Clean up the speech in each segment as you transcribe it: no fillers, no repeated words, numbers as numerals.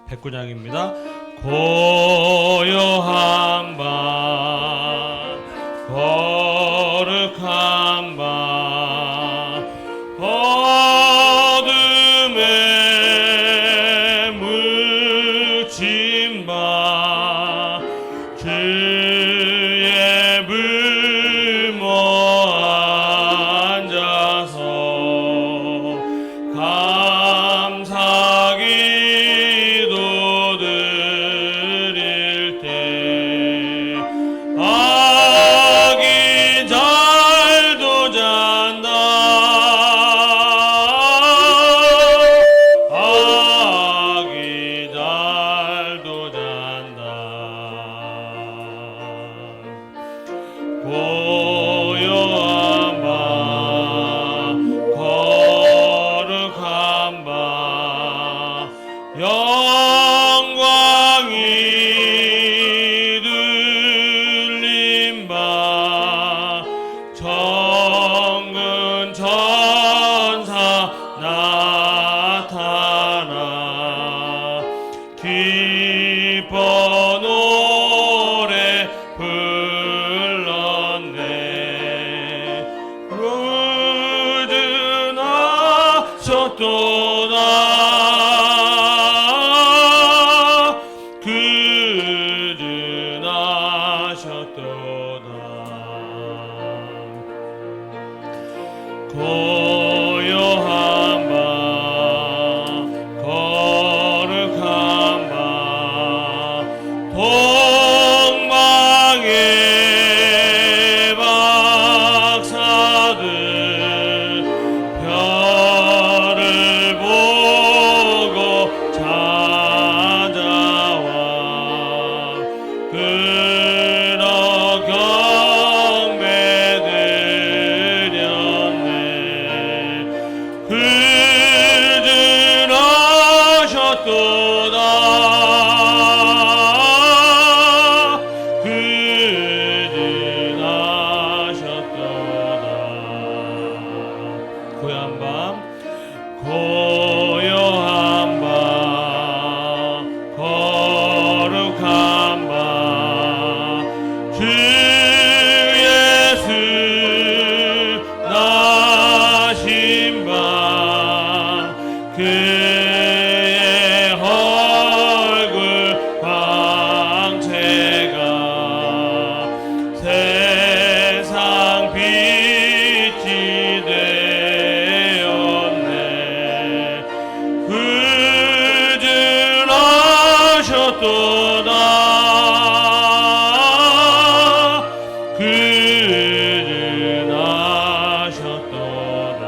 백구장입니다. 고요한 밤 거룩한 밤 어둠에 묻힌 밤 주의 불모 앉아서 감사 기도 드릴 때 아기 잘도 잔다 아기 잘도 잔다 고요한 밤 거룩한 밤 영광이 들린 밤 정근 천사 나타나 기뻐 노래 불렀네 그즈나셨도다 고요한 밤 거룩한 밤 동방의 박사들 별을 보고 찾아와 그러 경배 드렸네 그즈나셨도다 그즈나셨도다 고요한 밤 고요한 밤 거룩한 밤 주 예수 나신 밤 그의 얼굴 광채가 세상 빛이 되었네 그즈나셨도다 그즈나셨도다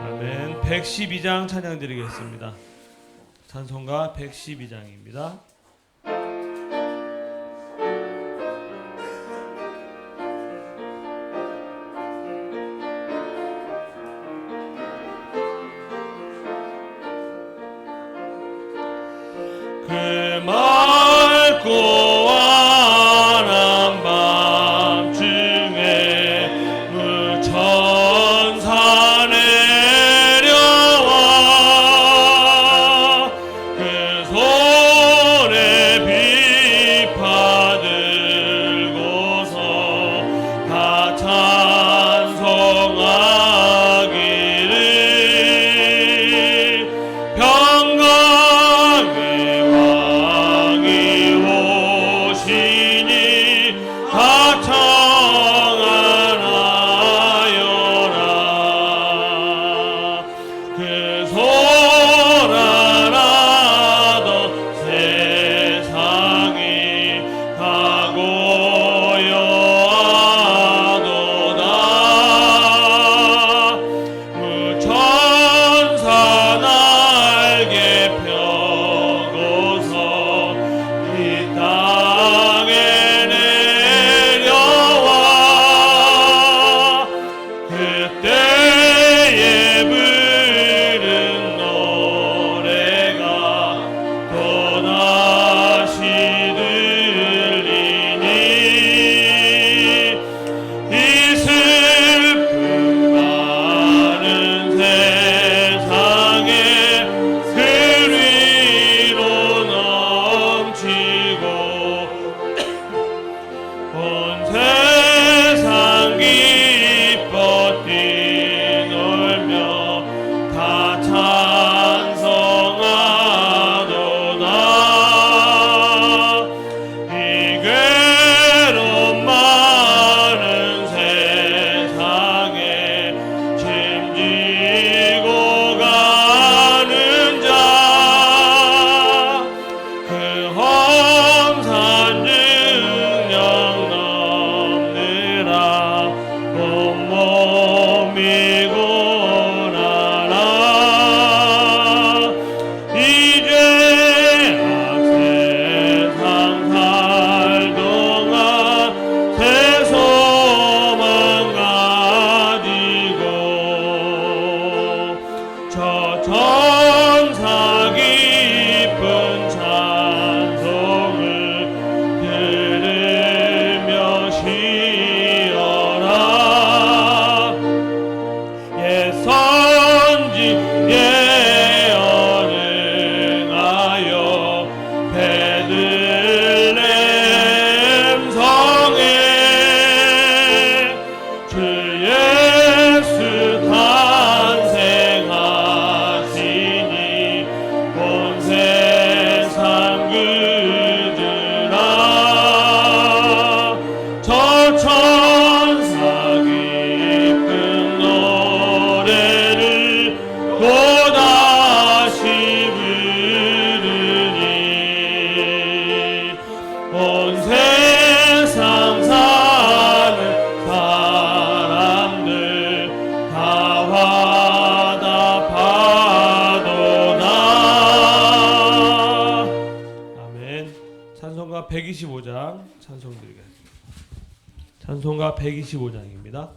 아멘. 112장 찬양 드리겠습니다. 찬송가 112장입니다. 그 맑고 환한 밤중에 무천사 내려와 그 손에 비파 들고서 다 찬송하기를 평강의 왕이 오시니 다 청하나요 믿고 나라 이제 악세상 살 동안 새 소망 가지고 저 천사 깊은 찬송을 들으며 쉬어라 예선지 예언행하여 베들레헴 성에 주 예수 탄생하시니 온 세상 그들아 저 천사 깊은 노래를 또다시 부르니 온 세상 사는 사람들 다 화답하도다. 아멘. 찬송가 125장 찬송 드리겠습니다. 찬송가 125장입니다.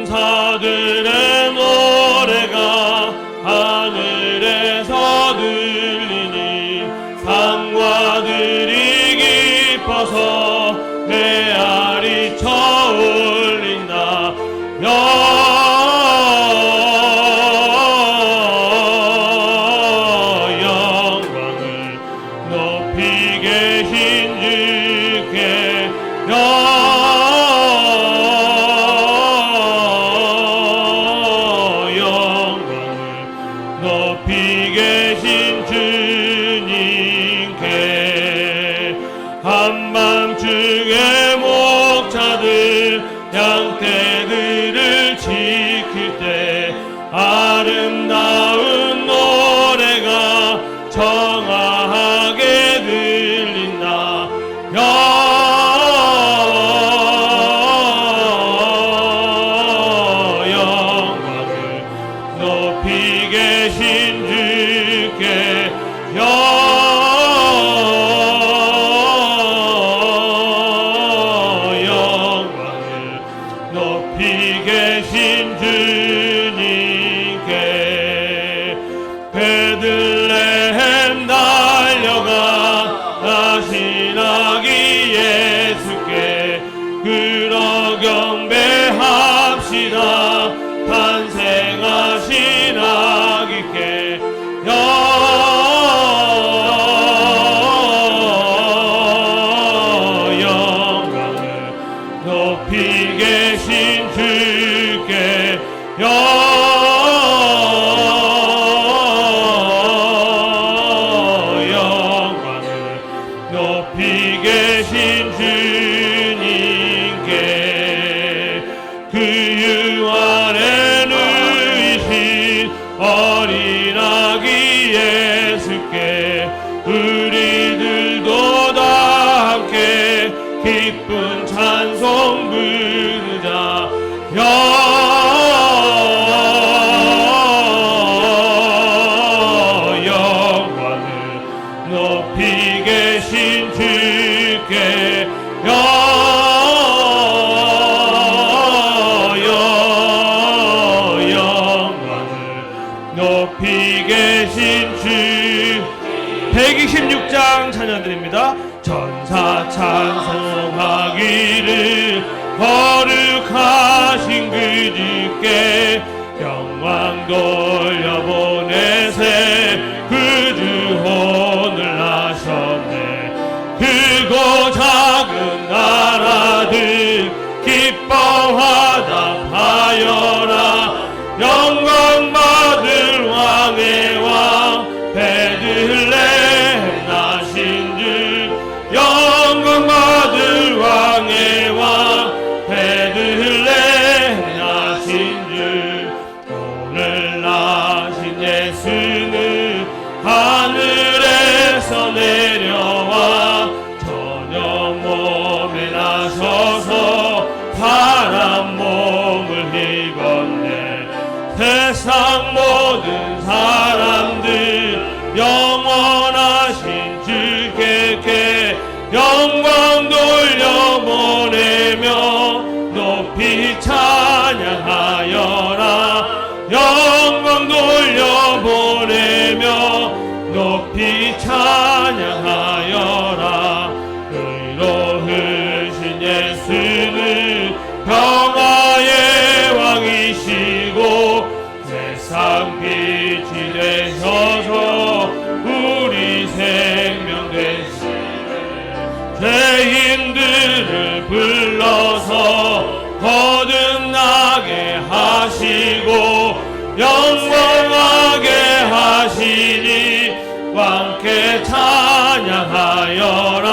천사들의 노래가 하늘에서 들리니 상과들이 기뻐서 메아리 쳐올린다 영광을 높이 계신 주께 높이 계신 주님께 한밤중에 목자들 양떼들을 지킬 때 아름다운 노래가 청아하게 들린다 영광을 높이 계신 주께 영광을 높이 계신 주님께 베들레헴 달려가 나신 아기 예수께 그러 경배합시다 탄생하신 아기께 영광을 높이 계신 주께 영광을 높이 계신 주님께 그 유아에 누이신 어린 아기 예수께 우리들도 다 함께 기쁜 찬송 부르자 영광을 높이 계신 주께 영광을 높이 계신 주 126장 찬양드립니다. 천사 찬송하기를 거룩하신 그 주께 영광 돌려보내세 그 주 혼을 하셨네 크고 작은 나라들 기뻐하다 하여라 영광 받을 왕의 왕 베들레헴 나신 주 영광 받을 왕의 왕 베들레헴 나신 주 오늘 날 세상 모든 사람들 영원하신 주께 영광 돌려보내며 높이 찬양하여라. 영광 돌려보내며 높이 찬양하여라. 의로우신 예수는 평화의 왕이시고 세상 빛이 되셔서 우리 생명 되시네. 죄인들을 불러서 거듭나게 하시고 영광하게 하시니 왕께 찬양하여라.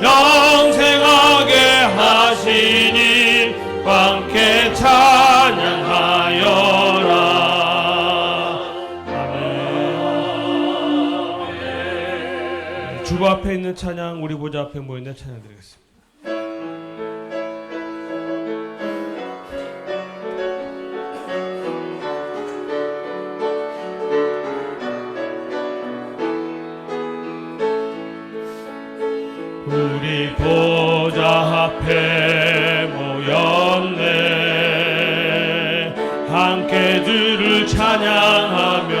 영생하게 하시니 왕께 찬양하여라. 아멘. 주보 앞에 있는 찬양, 우리 보좌 앞에 모여있는 찬양 드리겠습니다. 우리 보좌 앞에 모였네. 함께 주를 찬양하며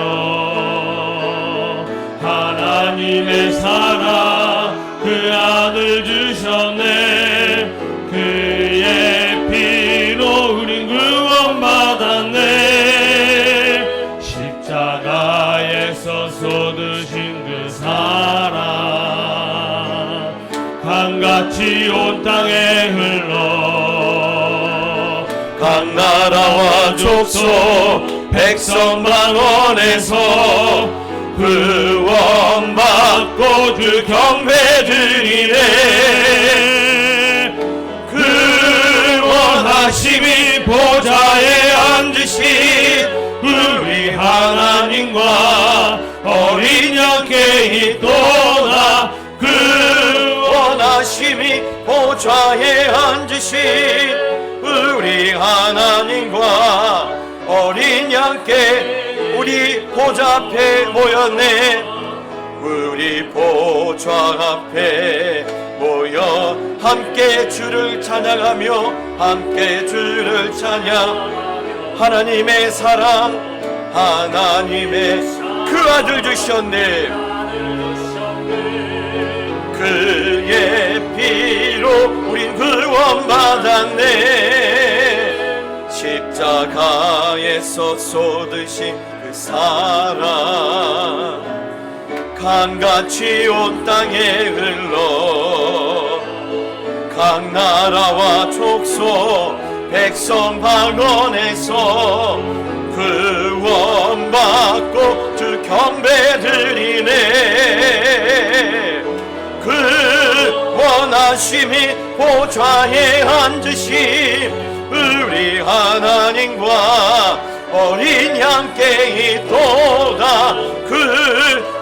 하나님의 사랑 그 아들 주셨네. 그의 피로 우린 구원받았네. 십자가에서 쏟으신 그 사랑 강같이 온 땅에 흘러 각 나라와 족속 백성 만원에서 구원받고 그 경배드리네. 그 원하심이 보좌에 앉으신 우리 하나님과 어린 양께 있도다. 그 원하심이 보좌에 앉으신 우리 하나님과 어린 양께 우리 보좌 앞에 모였네. 우리 보좌 앞에 모여 함께 주를 찬양하며 함께 주를 찬양. 하나님의 사랑 하나님의 그 아들 주셨네. 그의 피로 우린 구원받았네. 십자가에서 쏟으신 그 사랑 강같이 온 땅에 흘러 각 나라와 족속 백성 방언에서 구원받고 주 경배드리네. 그 원하심이 보좌에 앉으신 우리 하나님과 어린 양께 있도다. 그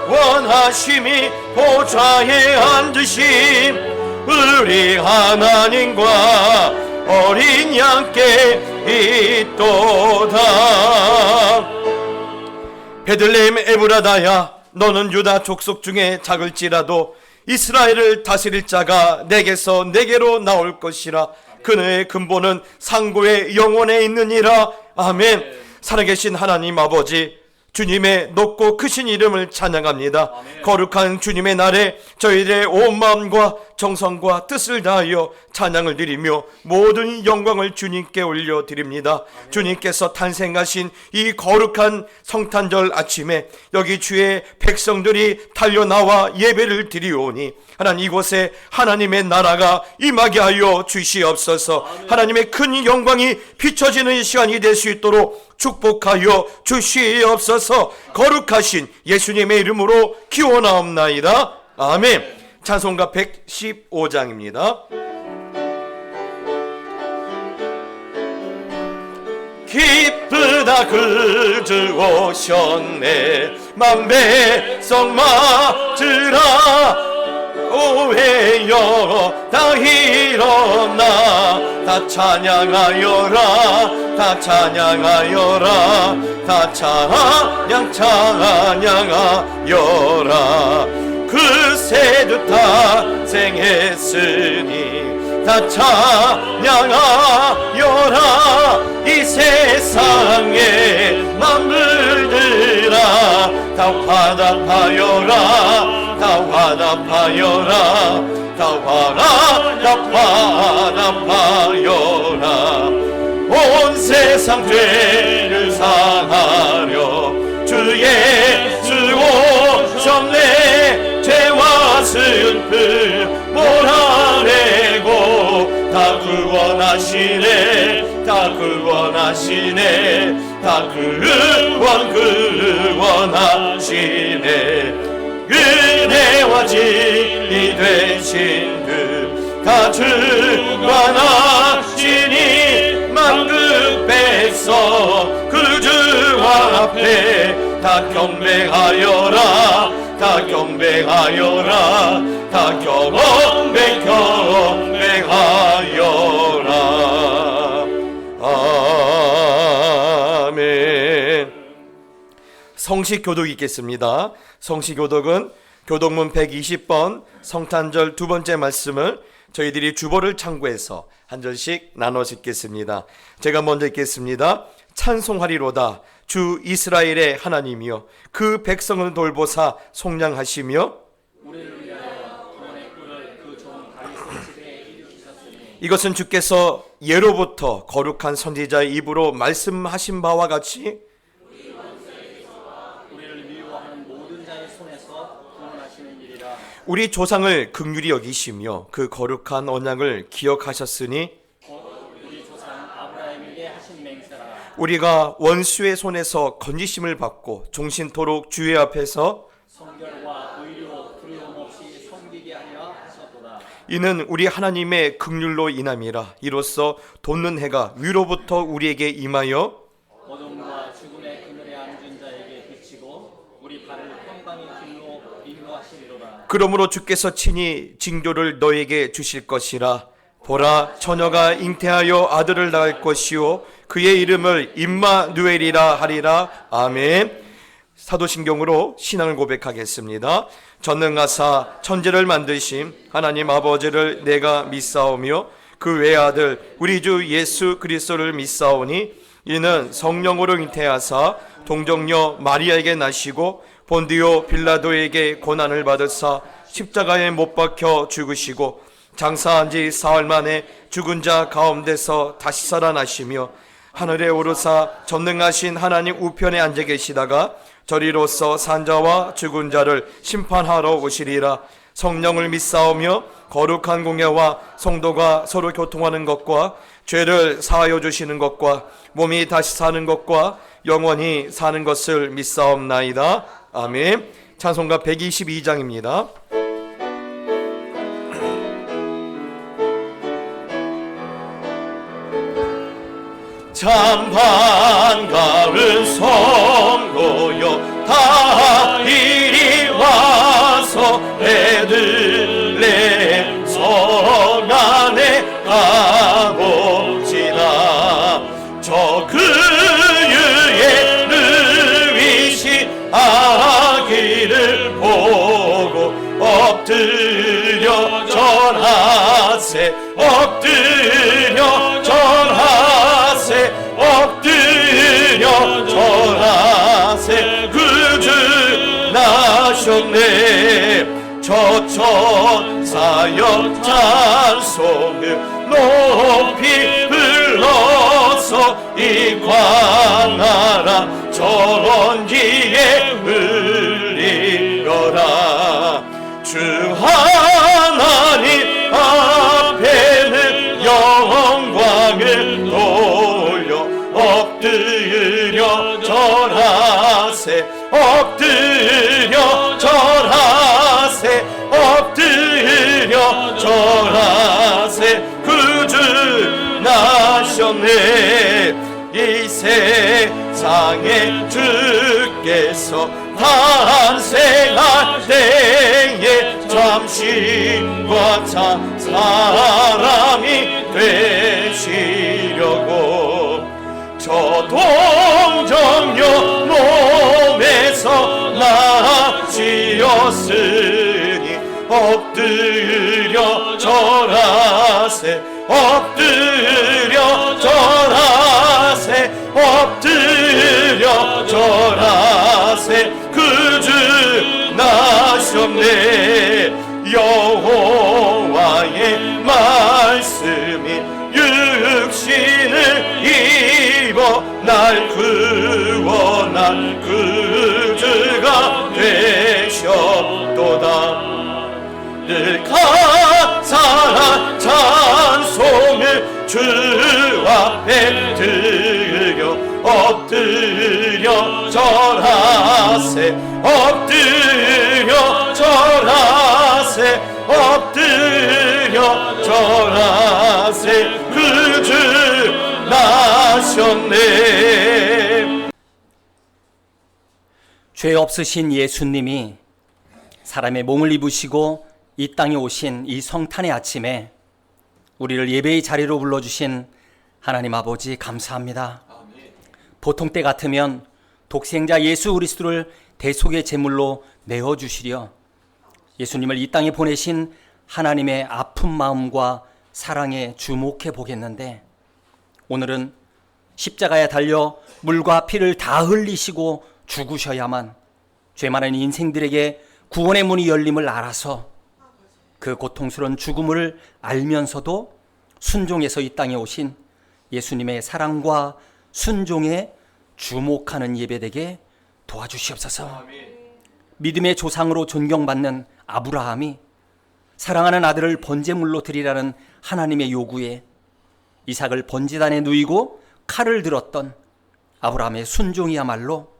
원하심이 보좌에 앉으신 우리 하나님과 어린 양께 있도다. 베들레헴 에브라다야, 너는 유다 족속 중에 작을지라도 이스라엘을 다스릴 자가 내게서 내게로 나올 것이라. 그의 근본은 상고의 영원에 있느니라. 아멘. 살아계신 하나님 아버지, 주님의 높고 크신 이름을 찬양합니다. 아멘. 거룩한 주님의 날에 저희들의 온 마음과 정성과 뜻을 다하여 찬양을 드리며 모든 영광을 주님께 올려드립니다. 아멘. 주님께서 탄생하신 이 거룩한 성탄절 아침에 여기 주의 백성들이 달려나와 예배를 드리오니 하나님, 이곳에 하나님의 나라가 임하게 하여 주시옵소서. 아멘. 하나님의 큰 영광이 비춰지는 시간이 될 수 있도록 축복하여 주시옵소서. 거룩하신 예수님의 이름으로 기원하옵나이다. 아멘. 찬송가 115장입니다. 기쁘다 그주 오셨네. 만배성 맞으라. 오해여 다 일어나 다 찬양하여라 다 찬양하여라 다 찬양하여라 그새도 탄생했으니 다 찬양하여라 이 세상의 만물들아 다 화답하여라 다 화답하여라 다 화답하여라 온 세상 죄를 사하려 주 예수 오셨네 죄와 슬픔 몰아내고 다 구원하시네 다 구원하시네 다 구원하시네 은혜와 진리 되신 그다 주관하시니 만국 백성 그 주 앞에 다 경배하여라 다 경배하여라 다 경배하여라 아멘. 성식 교독 읽겠습니다. 성식 교독은 교독문 120번 성탄절 두 번째 말씀을 저희들이 주보를 참고해서 한 절씩 나눠서 읽겠습니다. 제가 먼저 읽겠습니다. 찬송하리로다 주 이스라엘의 하나님이여 그 백성을 돌보사 속량하시며 우리를 위하여 구원의 꿀을 그 종 다윗의 집에 일으키셨으니 이것은 주께서 예로부터 거룩한 선지자의 입으로 말씀하신 바와 같이 우리를 미워하는 모든 자의 손에서 구원하시는 일이라. 우리 조상을 긍휼히 여기시며 그 거룩한 언약을 기억하셨으니 우리 조상 아브라함에게 하신 맹세라. 우리가 원수의 손에서 건지심을 받고 종신토록 주의 앞에서 성결과 의로 두려움 없이 섬기게 하려 하셨도다. 이는 우리 하나님의 긍휼로 인함이라. 이로써 돋는 해가 위로부터 우리에게 임하여 어둠과 죽음의 그늘에 앉은 자에게 비치고 우리 발을 평강의 길로 인도하시리로다. 그러므로 주께서 친히 징조를 너에게 주실 것이라. 보라 처녀가 잉태하여 아들을 낳을 것이요 그의 이름을 임마누엘이라 하리라. 아멘. 사도신경으로 신앙을 고백하겠습니다. 전능하사 천지를 만드심 하나님 아버지를 내가 믿사오며 그 외아들 우리 주 예수 그리스도를 믿사오니 이는 성령으로 잉태하사 동정녀 마리아에게 나시고 본디오 빌라도에게 고난을 받으사 십자가에 못 박혀 죽으시고 장사한 지 사흘 만에 죽은 자 가운데서 다시 살아나시며 하늘에 오르사 전능하신 하나님 우편에 앉아 계시다가 저리로서 산자와 죽은 자를 심판하러 오시리라. 성령을 믿사오며 거룩한 공예와 성도가 서로 교통하는 것과 죄를 사하여 주시는 것과 몸이 다시 사는 것과 영원히 사는 것을 믿사옵나이다. 아멘. 찬송가 122장입니다. 참 반가운 성도여 다 이리 와서 베들레헴 성 안에 가봅시다. 저 그유의 누이시 아기를 보고 엎드려 절하세 엎드려 절하세 엎드려 절하세 그 주 나셨네. 저 천사여 찬송을 높이 불러서 이 광나라 전기에 흘리거라. 주 하나님 앞에는 영광을 돌려 엎드려 절하세 엎드려 절하세 엎드려 절하세 그 주 나셨네. 이 세상에 주께서 탄생할 때에 잠시과 참 사람이 되시려고 저 동정녀 몸에서 나시었으니 엎드려 절하세 엎드려 절하세 엎드려 절하세 그 주 나셨네 여호와의 말씀이 육신을 입어 날 구원한 그 주가 되셨도다 늘 감사한 찬송을 주 앞에 드려 엎드려 절하세 엎드려 절하세 엎드려 절하세 그 주 나셨네. 죄 없으신 예수님이 사람의 몸을 입으시고 이 땅에 오신 이 성탄의 아침에 우리를 예배의 자리로 불러주신 하나님 아버지 감사합니다. 보통 때 같으면 독생자 예수 그리스도를 대속의 제물로 내어주시려 예수님을 이 땅에 보내신 하나님의 아픈 마음과 사랑에 주목해 보겠는데 오늘은 십자가에 달려 물과 피를 다 흘리시고 죽으셔야만 죄 많은 인생들에게 구원의 문이 열림을 알아서 그 고통스러운 죽음을 알면서도 순종해서 이 땅에 오신 예수님의 사랑과 순종에 주목하는 예배되게 도와주시옵소서. 믿음의 조상으로 존경받는 아브라함이 사랑하는 아들을 번제물로 드리라는 하나님의 요구에 이삭을 번제단에 누이고 칼을 들었던 아브라함의 순종이야말로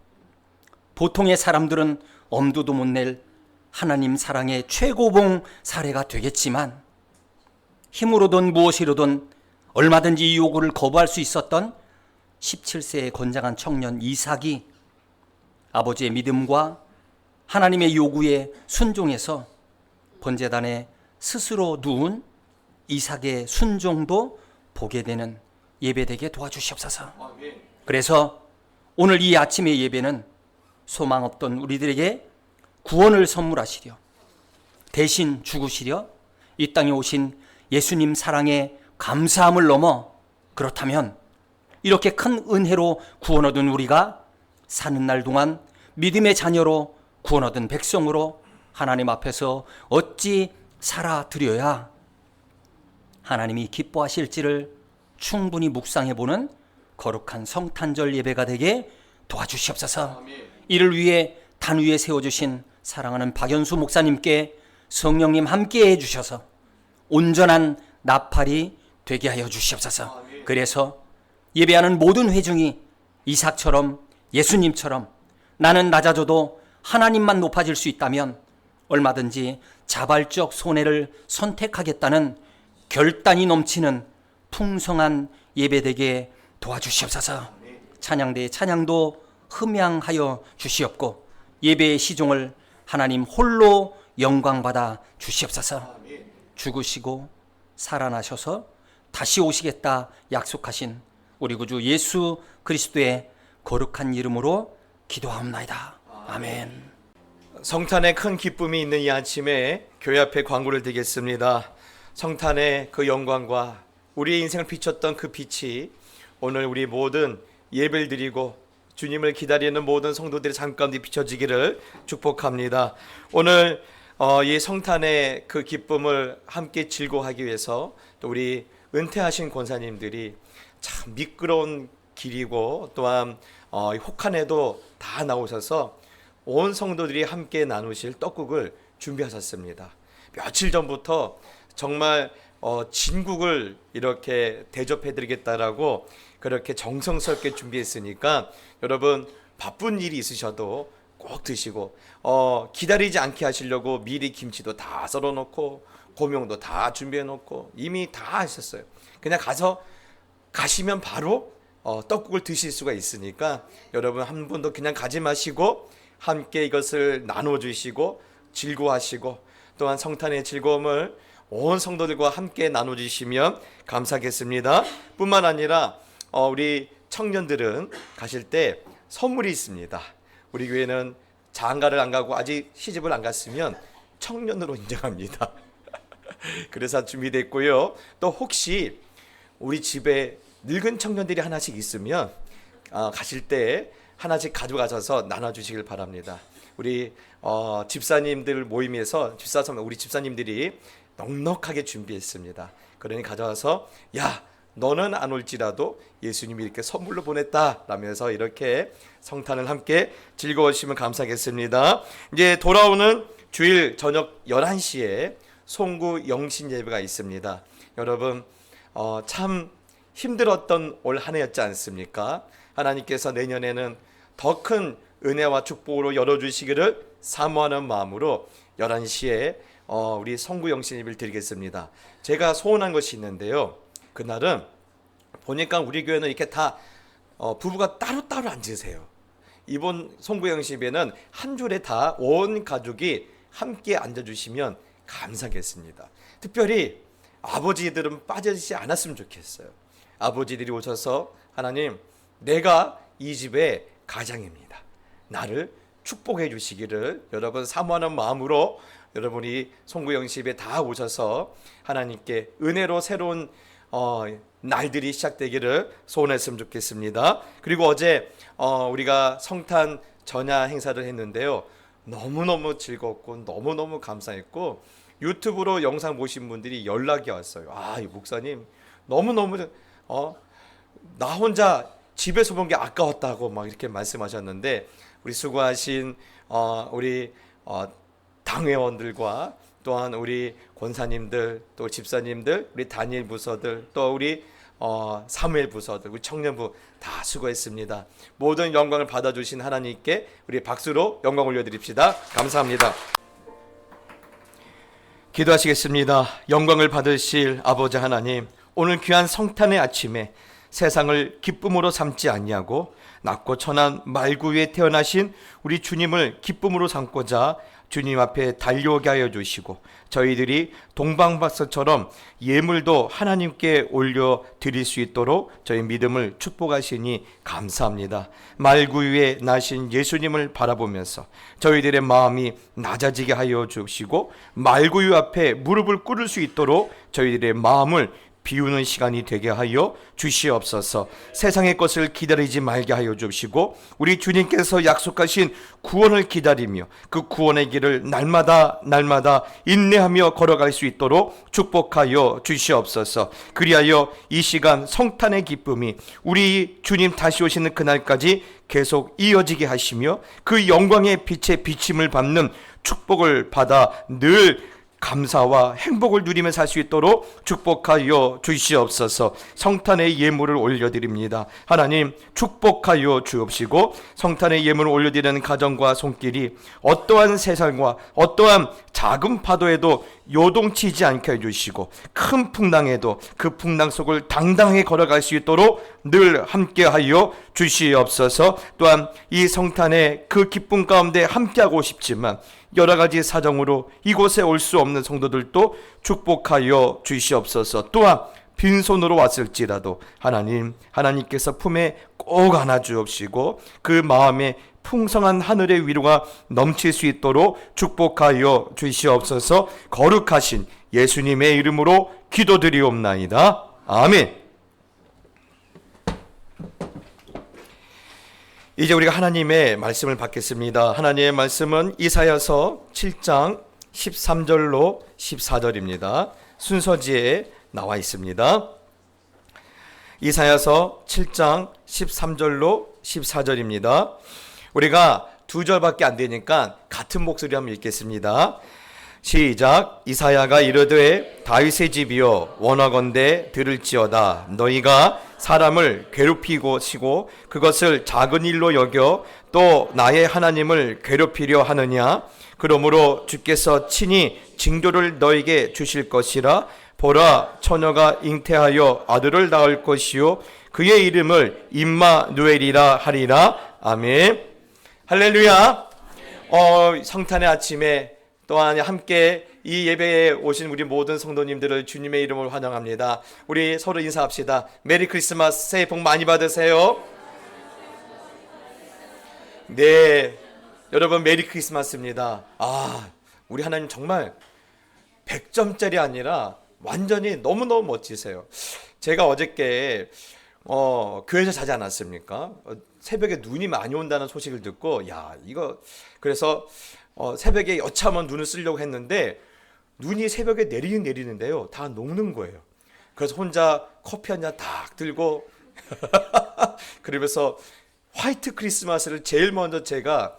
보통의 사람들은 엄두도 못 낼 하나님 사랑의 최고봉 사례가 되겠지만 힘으로든 무엇이로든 얼마든지 이 요구를 거부할 수 있었던 17세의 건장한 청년 이삭이 아버지의 믿음과 하나님의 요구에 순종해서 번제단에 스스로 누운 이삭의 순종도 보게 되는 예배되게 도와주시옵소서. 그래서 오늘 이 아침의 예배는 소망 없던 우리들에게 구원을 선물하시려 대신 죽으시려 이 땅에 오신 예수님 사랑에 감사함을 넘어 그렇다면 이렇게 큰 은혜로 구원 얻은 우리가 사는 날 동안 믿음의 자녀로 구원 얻은 백성으로 하나님 앞에서 어찌 살아드려야 하나님이 기뻐하실지를 충분히 묵상해보는 거룩한 성탄절 예배가 되게 도와주시옵소서. 이를 위해 단 위에 세워주신 사랑하는 박연수 목사님께 성령님 함께 해주셔서 온전한 나팔이 되게 하여 주시옵소서. 그래서 예배하는 모든 회중이 이삭처럼 예수님처럼 나는 낮아져도 하나님만 높아질 수 있다면 얼마든지 자발적 손해를 선택하겠다는 결단이 넘치는 풍성한 예배되게 도와주시옵소서. 찬양대의 찬양도 흠양하여 주시옵고 예배의 시종을 하나님 홀로 영광받아 주시옵소서. 죽으시고 살아나셔서 다시 오시겠다 약속하신 우리 구주 예수 그리스도의 거룩한 이름으로 기도하옵나이다. 아멘. 성탄에 큰 기쁨이 있는 이 아침에 교회 앞에 광고를 드리겠습니다. 성탄의 그 영광과 우리의 인생을 비췄던 그 빛이 오늘 우리 모든 예배를 드리고 주님을 기다리는 모든 성도들의 삶 가운데 비춰지기를 축복합니다. 오늘 이 성탄의 그 기쁨을 함께 즐거워하기 위해서 또 우리 은퇴하신 권사님들이 참 미끄러운 길이고 또한 혹한에도 다 나오셔서 온 성도들이 함께 나누실 떡국을 준비하셨습니다. 며칠 전부터 정말 진국을 이렇게 대접해드리겠다라고 그렇게 정성스럽게 준비했으니까 여러분 바쁜 일이 있으셔도 꼭 드시고 기다리지 않게 하시려고 미리 김치도 다 썰어놓고 고명도 다 준비해놓고 이미 다 하셨어요. 그냥 가시면 바로 떡국을 드실 수가 있으니까 여러분 한 분도 그냥 가지 마시고 함께 이것을 나눠주시고 즐거워하시고 또한 성탄의 즐거움을 온 성도들과 함께 나눠주시면 감사하겠습니다. 뿐만 아니라 우리 청년들은 가실 때 선물이 있습니다. 우리 교회는 장가를 안 가고 아직 시집을 안 갔으면 청년으로 인정합니다. 그래서 준비됐고요. 또 혹시 우리 집에 늙은 청년들이 하나씩 있으면 가실 때 하나씩 가져가셔서 나눠주시길 바랍니다. 우리 집사님들 모임에서 우리 집사님들이 넉넉하게 준비했습니다. 그러니 가져와서 야 너는 안 올지라도 예수님이 이렇게 선물로 보냈다 라면서 이렇게 성탄을 함께 즐거우시면 감사하겠습니다. 이제 돌아오는 주일 저녁 11시에 송구 영신 예배가 있습니다. 여러분 참 힘들었던 올 한 해였지 않습니까? 하나님께서 내년에는 더 큰 은혜와 축복으로 열어주시기를 사모하는 마음으로 11시에 우리 송구 영신 예배를 드리겠습니다. 제가 소원한 것이 있는데요. 그날은 보니까 우리 교회는 이렇게 다 부부가 따로따로 앉으세요. 이번 송구 영신 예배는 한 줄에 다 온 가족이 함께 앉아주시면 감사하겠습니다. 특별히 아버지들은 빠지지 않았으면 좋겠어요. 아버지들이 오셔서 하나님 내가 이 집의 가장입니다. 나를 축복해 주시기를 여러분 사모하는 마음으로 여러분이 송구 영신 예배 다 오셔서 하나님께 은혜로 새로운 날들이 시작되기를 소원했으면 좋겠습니다. 그리고 어제 우리가 성탄 전야 행사를 했는데요. 너무너무 즐겁고 너무너무 감사했고 유튜브로 영상 보신 분들이 연락이 왔어요. 이 목사님 너무너무 나 혼자 집에서 본 게 아까웠다고 막 이렇게 말씀하셨는데 우리 수고하신 우리 당회원들과 또한 우리 권사님들 또 집사님들 우리 단일 부서들 또 우리 사무엘 부서들 우리 청년부 다 수고했습니다. 모든 영광을 받아주신 하나님께 우리 박수로 영광 올려드립시다. 감사합니다. 기도하시겠습니다. 영광을 받으실 아버지 하나님, 오늘 귀한 성탄의 아침에 세상을 기쁨으로 삼지 아니하고 낮고 천한 말구 위에 태어나신 우리 주님을 기쁨으로 삼고자 주님 앞에 달려오게 하여 주시고 저희들이 동방박사처럼 예물도 하나님께 올려 드릴 수 있도록 저희 믿음을 축복하시니 감사합니다. 말구 위에 나신 예수님을 바라보면서 저희들의 마음이 낮아지게 하여 주시고 말구유 앞에 무릎을 꿇을 수 있도록 저희들의 마음을 비우는 시간이 되게 하여 주시옵소서. 세상의 것을 기다리지 말게 하여 주시고 우리 주님께서 약속하신 구원을 기다리며 그 구원의 길을 날마다 인내하며 걸어갈 수 있도록 축복하여 주시옵소서. 그리하여 이 시간 성탄의 기쁨이 우리 주님 다시 오시는 그날까지 계속 이어지게 하시며 그 영광의 빛의 비침을 받는 축복을 받아 늘 감사와 행복을 누리며 살 수 있도록 축복하여 주시옵소서. 성탄의 예물을 올려드립니다. 하나님 축복하여 주옵시고 성탄의 예물을 올려드리는 가정과 손길이 어떠한 세상과 어떠한 작은 파도에도 요동치지 않게 해주시고 큰 풍랑에도 그 풍랑 속을 당당하게 걸어갈 수 있도록 늘 함께하여 주시옵소서. 또한 이 성탄의 그 기쁨 가운데 함께하고 싶지만 여러 가지 사정으로 이곳에 올 수 없는 성도들도 축복하여 주시옵소서. 또한 빈손으로 왔을지라도 하나님께서 품에 꼭 안아 주옵시고 그 마음에 풍성한 하늘의 위로가 넘칠 수 있도록 축복하여 주시옵소서. 거룩하신 예수님의 이름으로 기도드리옵나이다. 아멘. 이제 우리가 하나님의 말씀을 받겠습니다. 하나님의 말씀은 이사야서 7장 13절로 14절입니다. 순서지에 나와 있습니다. 이사야서 7장 13절로 14절입니다. 우리가 두 절밖에 안 되니까 같은 목소리 한번 읽겠습니다. 시작. 이사야가 이르되 다윗의 집이여 원하건대 들을지어다. 너희가 사람을 괴롭히고 치고 그것을 작은 일로 여겨 또 나의 하나님을 괴롭히려 하느냐. 그러므로 주께서 친히 징조를 너에게 주실 것이라. 보라, 처녀가 잉태하여 아들을 낳을 것이요 그의 이름을 임마누엘이라 하리라. 아멘. 할렐루야. 성탄의 아침에 또한 함께 이 예배에 오신 우리 모든 성도님들을 주님의 이름으로 환영합니다. 우리 서로 인사합시다. 메리 크리스마스, 새해 복 많이 받으세요. 네, 여러분 메리 크리스마스입니다. 우리 하나님 정말 100점짜리 아니라 완전히 너무너무 멋지세요. 제가 어저께 교회에서 자지 않았습니까? 새벽에 눈이 많이 온다는 소식을 듣고 이거 그래서 새벽에 여차하면 눈을 쓰려고 했는데 눈이 새벽에 내리는데요, 다 녹는 거예요. 그래서 혼자 커피 한 잔 딱 들고 그러면서 화이트 크리스마스를 제일 먼저 제가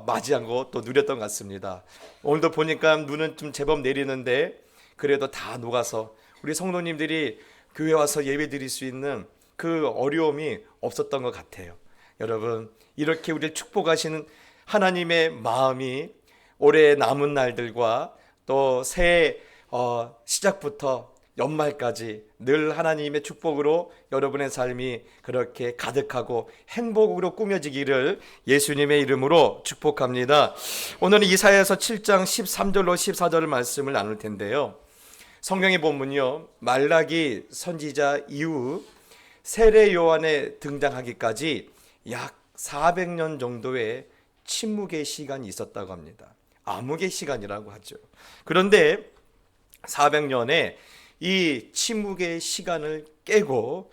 맞이한 거 또 누렸던 것 같습니다. 오늘도 보니까 눈은 좀 제법 내리는데 그래도 다 녹아서 우리 성도님들이 교회 와서 예배 드릴 수 있는 그 어려움이 없었던 것 같아요. 여러분, 이렇게 우리를 축복하시는 하나님의 마음이 올해 남은 날들과 또 새해 시작부터 연말까지 늘 하나님의 축복으로 여러분의 삶이 그렇게 가득하고 행복으로 꾸며지기를 예수님의 이름으로 축복합니다. 오늘은 이사야서 7장 13절로 14절 말씀을 나눌 텐데요. 성경의 본문이요, 말라기 선지자 이후 세례 요한에 등장하기까지 약 400년 정도의 침묵의 시간이 있었다고 합니다. 암흑의 시간이라고 하죠. 그런데 400년에 이 침묵의 시간을 깨고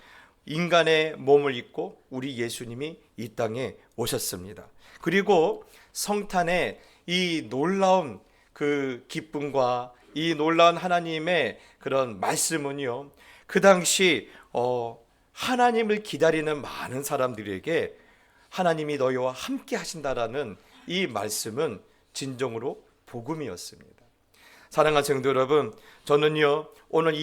인간의 몸을 입고 우리 예수님이 이 땅에 오셨습니다. 그리고 성탄에 이 놀라운 그 기쁨과 이 놀라운 하나님의 그런 말씀은요, 그 당시 하나님을 기다리는 많은 사람들에게 하나님이 너희와 함께 하신다라는 이 말씀은 진정으로 복음이었습니다. 사랑하는 성도 여러분, 저는요 오늘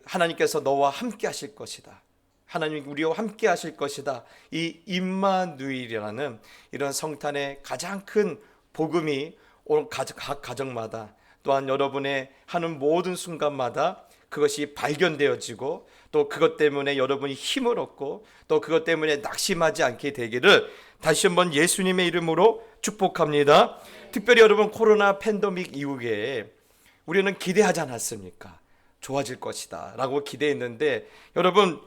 하나님께서 너와 함께 하실 것이다, 하나님이 우리와 함께 하실 것이다, 이 임마누엘이라는 이런 성탄의 가장 큰 복음이 오늘 각 가정마다 또한 여러분의 하는 모든 순간마다 그것이 발견되어지고 또 그것 때문에 여러분이 힘을 얻고 또 그것 때문에 낙심하지 않게 되기를 다시 한번 예수님의 이름으로 축복합니다. 특별히 여러분, 코로나 팬데믹 이후에 우리는 기대하지 않았습니까? 좋아질 것이다 라고 기대했는데 여러분,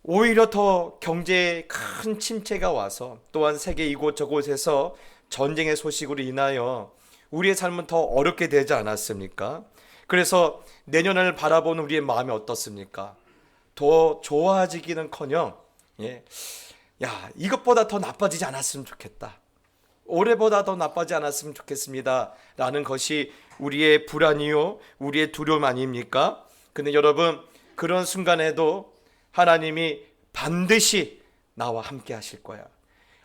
오히려 더 경제에 큰 침체가 와서 또한 세계 이곳저곳에서 전쟁의 소식으로 인하여 우리의 삶은 더 어렵게 되지 않았습니까? 그래서 내년을 바라보는 우리의 마음이 어떻습니까? 더 좋아지기는커녕 이것보다 더 나빠지지 않았으면 좋겠다, 올해보다 더 나빠지지 않았으면 좋겠습니다 라는 것이 우리의 불안이요, 우리의 두려움 아닙니까? 근데 여러분, 그런 순간에도 하나님이 반드시 나와 함께 하실 거야.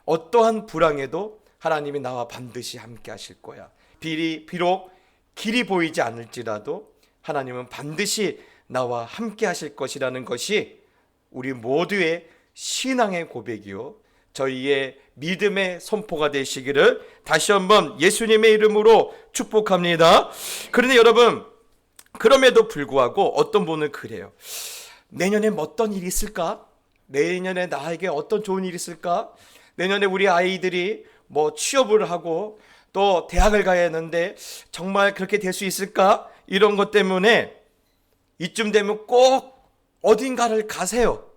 어떠한 불황에도 하나님이 나와 반드시 함께 하실 거야. 비록 길이 보이지 않을지라도 하나님은 반드시 나와 함께 하실 것이라는 것이 우리 모두의 신앙의 고백이요, 저희의 믿음의 선포가 되시기를 다시 한번 예수님의 이름으로 축복합니다. 그런데 여러분, 그럼에도 불구하고 어떤 분은 그래요. 내년에 어떤 일이 있을까? 내년에 나에게 어떤 좋은 일이 있을까? 내년에 우리 아이들이 취업을 하고 또 대학을 가야 하는데 정말 그렇게 될 수 있을까? 이런 것 때문에 이쯤 되면 꼭 어딘가를 가세요.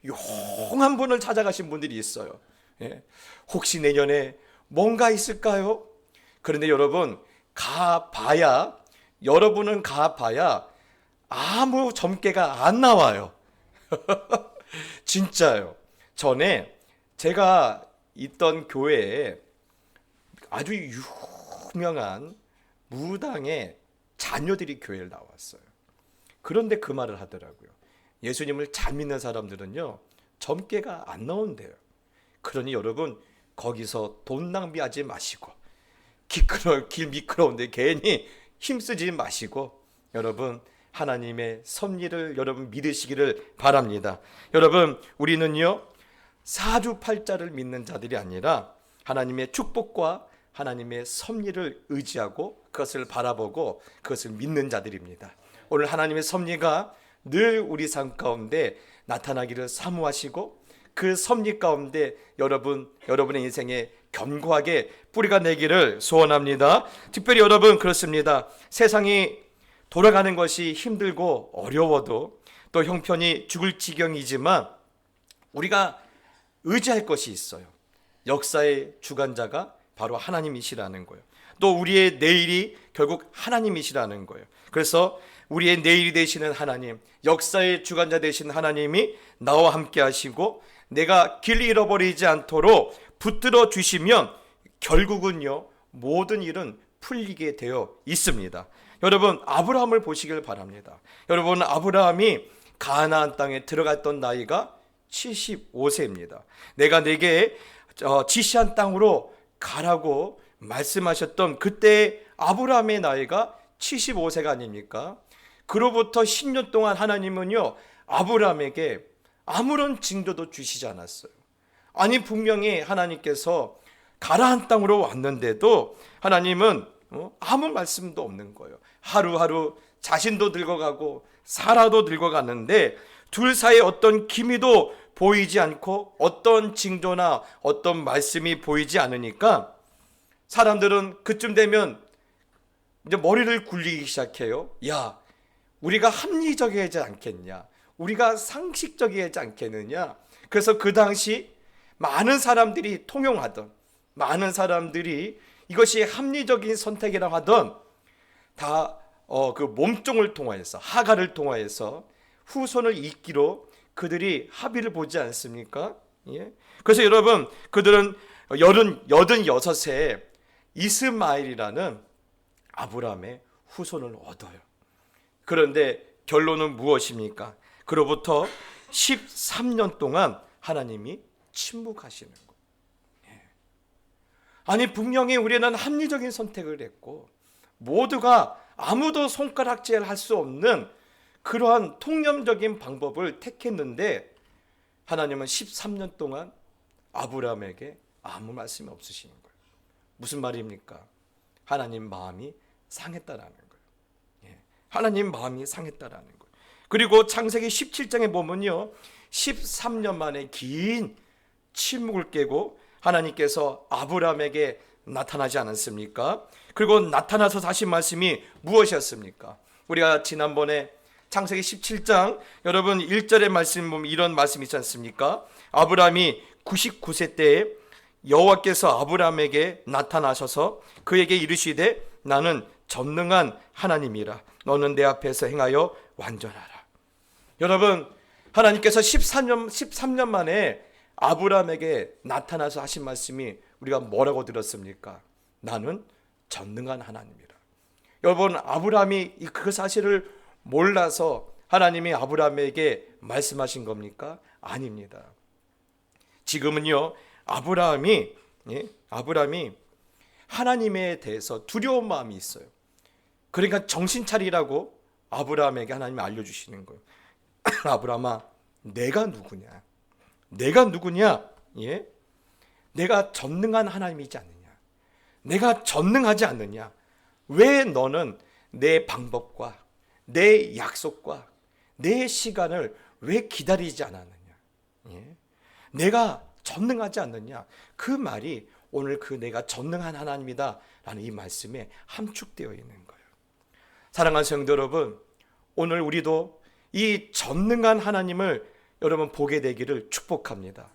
용한 분을 찾아가신 분들이 있어요. 혹시 내년에 뭔가 있을까요? 그런데 여러분은 가봐야 아무 점괘가 안 나와요. 진짜요. 전에 제가 있던 교회에 아주 유명한 무당의 자녀들이 교회를 나왔어요. 그런데 그 말을 하더라고요. 예수님을 잘 믿는 사람들은요, 점괘가 안 나온대요. 그러니 여러분, 거기서 돈 낭비하지 마시고 길 미끄러운데 괜히 힘쓰지 마시고 여러분, 하나님의 섭리를 여러분 믿으시기를 바랍니다. 여러분, 우리는요 사주팔자를 믿는 자들이 아니라 하나님의 축복과 하나님의 섭리를 의지하고 그것을 바라보고 그것을 믿는 자들입니다. 오늘 하나님의 섭리가 늘 우리 삶 가운데 나타나기를 사모하시고 그 섭리 가운데 여러분의 인생에 견고하게 뿌리가 내기를 소원합니다. 특별히 여러분 그렇습니다. 세상이 돌아가는 것이 힘들고 어려워도 또 형편이 죽을 지경이지만 우리가 의지할 것이 있어요. 역사의 주관자가 바로 하나님이시라는 거예요. 또 우리의 내일이 결국 하나님이시라는 거예요. 그래서 우리의 내일이 되시는 하나님, 역사의 주관자 되신 하나님이 나와 함께 하시고 내가 길 잃어버리지 않도록 붙들어 주시면 결국은요 모든 일은 풀리게 되어 있습니다. 여러분 아브라함을 보시길 바랍니다. 여러분 아브라함이 가나안 땅에 들어갔던 나이가 75세입니다. 내가 내게 지시한 땅으로 가라고 말씀하셨던 그때 아브라함의 나이가 75세가 아닙니까? 그로부터 10년 동안 하나님은요 아브라함에게 아무런 징조도 주시지 않았어요. 아니 분명히 하나님께서 가나안 땅으로 왔는데도 하나님은 아무 말씀도 없는 거예요. 하루하루 자신도 늙어가고 사라도 늙어가는데 둘 사이에 어떤 기미도 보이지 않고 어떤 징조나 어떤 말씀이 보이지 않으니까 사람들은 그쯤 되면 이제 머리를 굴리기 시작해요. 야, 우리가 합리적이지 않겠냐? 우리가 상식적이지 않겠느냐? 그래서 그 당시 많은 사람들이 통용하던, 많은 사람들이 이것이 합리적인 선택이라고 하던 다 그 몸종을 통하여서 하가를 통하여서 후손을 잇기로 그들이 합의를 보지 않습니까? 예? 그래서 여러분 그들은 86세 이스마엘이라는 아브라함의 후손을 얻어요. 그런데 결론은 무엇입니까? 그로부터 13년 동안 하나님이 침묵하시는 것. 아니 분명히 우리는 합리적인 선택을 했고 모두가 아무도 손가락질 할 수 없는 그러한 통념적인 방법을 택했는데 하나님은 13년 동안 아브라함에게 아무 말씀이 없으시는 거예요. 무슨 말입니까? 하나님 마음이 상했다라는 거예요. 하나님 마음이 상했다라는 거예요. 그리고 창세기 17장에 보면요 13년 만에 긴 침묵을 깨고 하나님께서 아브라함에게 나타나지 않았습니까? 그리고 나타나서 하신 말씀이 무엇이었습니까? 우리가 지난번에 창세기 17장 여러분 1절의 말씀 보면 이런 말씀이 있지 않습니까? 아브라함이 99세 때에 여호와께서 아브라함에게 나타나셔서 그에게 이르시되 나는 전능한 하나님이라 너는 내 앞에서 행하여 완전하라. 여러분 하나님께서 13년 만에 아브라함에게 나타나서 하신 말씀이 우리가 뭐라고 들었습니까? 나는 전능한 하나님이라. 여러분 아브라함이 그 사실을 몰라서 하나님이 아브라함에게 말씀하신 겁니까? 아닙니다. 지금은요 아브라함이 하나님에 대해서 두려운 마음이 있어요. 그러니까 정신 차리라고 아브라함에게 하나님이 알려주시는 거예요. 아브라함아 내가 누구냐? 내가 누구냐? 예? 내가 전능한 하나님이지 않느냐? 내가 전능하지 않느냐? 왜 너는 내 방법과 내 약속과 내 시간을 왜 기다리지 않았느냐? 예? 내가 전능하지 않느냐? 그 말이 오늘 그 내가 전능한 하나님이다 라는 이 말씀에 함축되어 있는 거예요. 사랑하는 성도 여러분, 오늘 우리도 이 전능한 하나님을 여러분 보게 되기를 축복합니다.